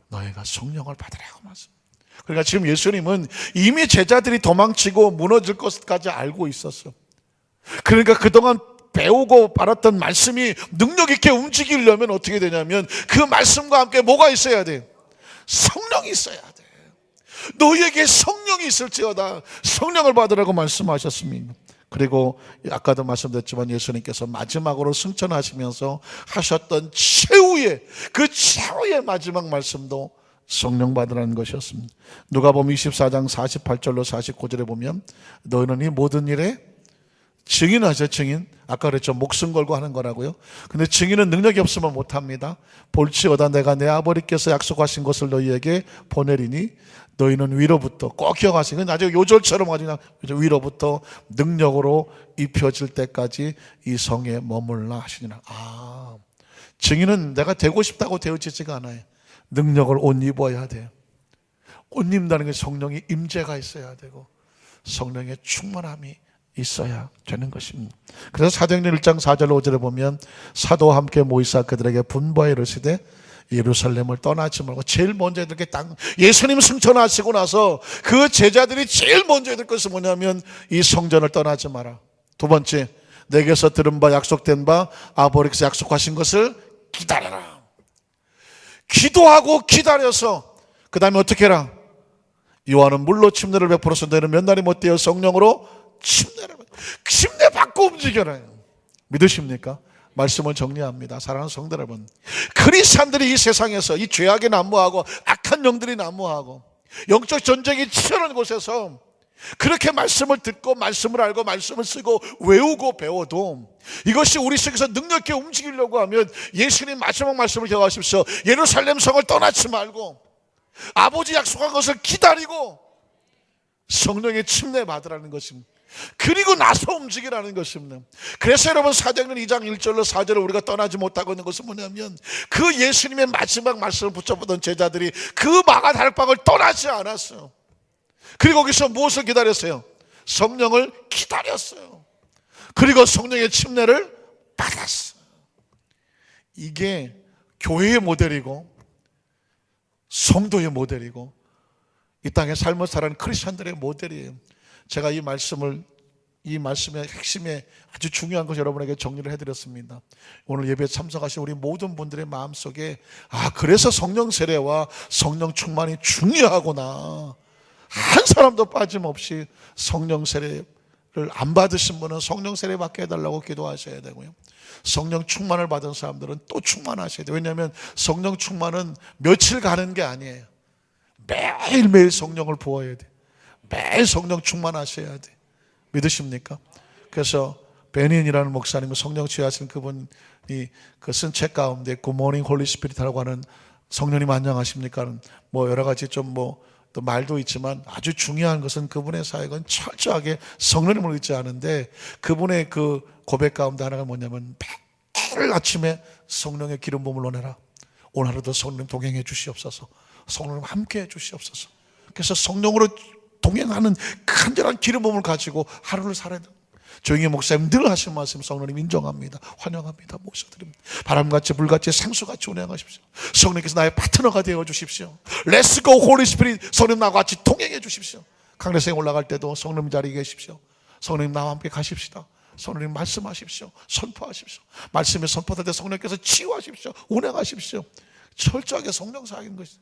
너희가 성령을 받으라고 말씀. 그러니까 지금 예수님은 이미 제자들이 도망치고 무너질 것까지 알고 있었어. 그러니까 그동안 배우고 알았던 말씀이 능력 있게 움직이려면 어떻게 되냐면 그 말씀과 함께 뭐가 있어야 돼? 성령이 있어야 돼. 너희에게 성령이 있을지어다. 성령을 받으라고 말씀하셨습니다. 그리고 아까도 말씀드렸지만 예수님께서 마지막으로 승천하시면서 하셨던 최후의 그 최후의 마지막 말씀도 성령 받으라는 것이었습니다. 누가복음 24장 48절로 49절에 보면 너희는 이 모든 일에 증인하죠. 증인. 아까 그랬죠. 목숨 걸고 하는 거라고요. 근데 증인은 능력이 없으면 못합니다. 볼지어다 내가 내 아버지께서 약속하신 것을 너희에게 보내리니 너희는 위로부터 꼭 기억하시고 나중에 요절처럼 아주 그냥 위로부터 능력으로 입혀질 때까지 이 성에 머물라 하시니라. 증인은 내가 되고 싶다고 되어지지가 않아요. 능력을 옷 입어야 돼요. 옷 입는다는 게 성령의 임재가 있어야 되고 성령의 충만함이 있어야 되는 것입니다. 그래서 사도행전 1장 4절 5절에 보면 사도와 함께 모이사 그들에게 분부하여 이르시되 예루살렘을 떠나지 말고 제일 먼저 해야 될 게 예수님 승천하시고 나서 그 제자들이 제일 먼저 해야 될 것은 뭐냐면 이 성전을 떠나지 마라. 두 번째, 내게서 들은 바 약속된 바 아버지께서 약속하신 것을 기다려라. 기도하고 기다려서 그 다음에 어떻게 해라? 요한은 물로 침례를 베풀어서 너희는 몇 날이 못 되어 성령으로 침례 받고 움직여라. 믿으십니까? 말씀을 정리합니다. 사랑하는 성도 여러분, 크리스찬들이 이 세상에서 이 죄악에 난무하고 악한 영들이 난무하고 영적 전쟁이 치열한 곳에서 그렇게 말씀을 듣고 말씀을 알고 말씀을 쓰고 외우고 배워도 이것이 우리 속에서 능력있게 움직이려고 하면 예수님 마지막 말씀을 기억하십시오. 예루살렘 성을 떠나지 말고 아버지 약속한 것을 기다리고 성령의 침례 받으라는 것입니다. 그리고 나서 움직이라는 것입니다. 그래서 여러분 사도행전 2장 1절로 4절을 우리가 떠나지 못하고 있는 것은 뭐냐면 그 예수님의 마지막 말씀을 붙잡았던 제자들이 그 마가다락방을 떠나지 않았어요. 그리고 거기서 무엇을 기다렸어요? 성령을 기다렸어요. 그리고 성령의 침례를 받았어요. 이게 교회의 모델이고 성도의 모델이고 이 땅에 삶을 살아가는 크리스천들의 모델이에요. 제가 이 말씀의 핵심에 아주 중요한 것을 여러분에게 정리를 해드렸습니다. 오늘 예배에 참석하신 우리 모든 분들의 마음속에 그래서 성령 세례와 성령 충만이 중요하구나. 한 사람도 빠짐없이 성령 세례를 안 받으신 분은 성령 세례 받게 해달라고 기도하셔야 되고요. 성령 충만을 받은 사람들은 또 충만하셔야 돼요. 왜냐하면 성령 충만은 며칠 가는 게 아니에요. 매일매일 성령을 부어야 돼요. 매일 성령 충만하셔야 돼. 믿으십니까? 그래서 베닌이라는 목사님, 성령 취하신 그분이 그 쓴 책 가운데 굿모닝 홀리 스피릿이라고 하는 성령님 안녕하십니까? 뭐 여러 가지 좀 또 말도 있지만 아주 중요한 것은 그분의 사역은 철저하게 성령님을 의지하는데 그분의 그 고백 가운데 하나가 뭐냐면 매일 아침에 성령의 기름 부음을 논해라. 오늘 하루도 성령 동행해 주시옵소서. 성령님 함께 해 주시옵소서. 그래서 성령으로 동행하는 간절한 기름 부음을 가지고 하루를 살아야 돼요. 조용히 목사님 늘 하신 말씀 성령님 인정합니다. 환영합니다. 모셔드립니다. 바람같이 불같이 생수같이 운행하십시오. 성령께서 나의 파트너가 되어 주십시오. Let's go Holy Spirit. 성령 나와 같이 동행해 주십시오. 강례생에 올라갈 때도 성령 자리에 계십시오. 성령님 나와 함께 가십시다. 성령님 말씀하십시오. 선포하십시오. 말씀에 선포될 때 성령께서 치유하십시오. 운행하십시오. 철저하게 성령 사역인 것이죠.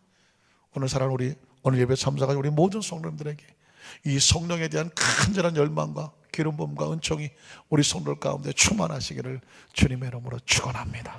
오늘 사랑하는 우리 오늘 예배 참석한 우리 모든 성도님들에게 이 성령에 대한 간절한 열망과 기름 부음과 은총이 우리 성도들 가운데 충만하시기를 주님의 이름으로 축원합니다.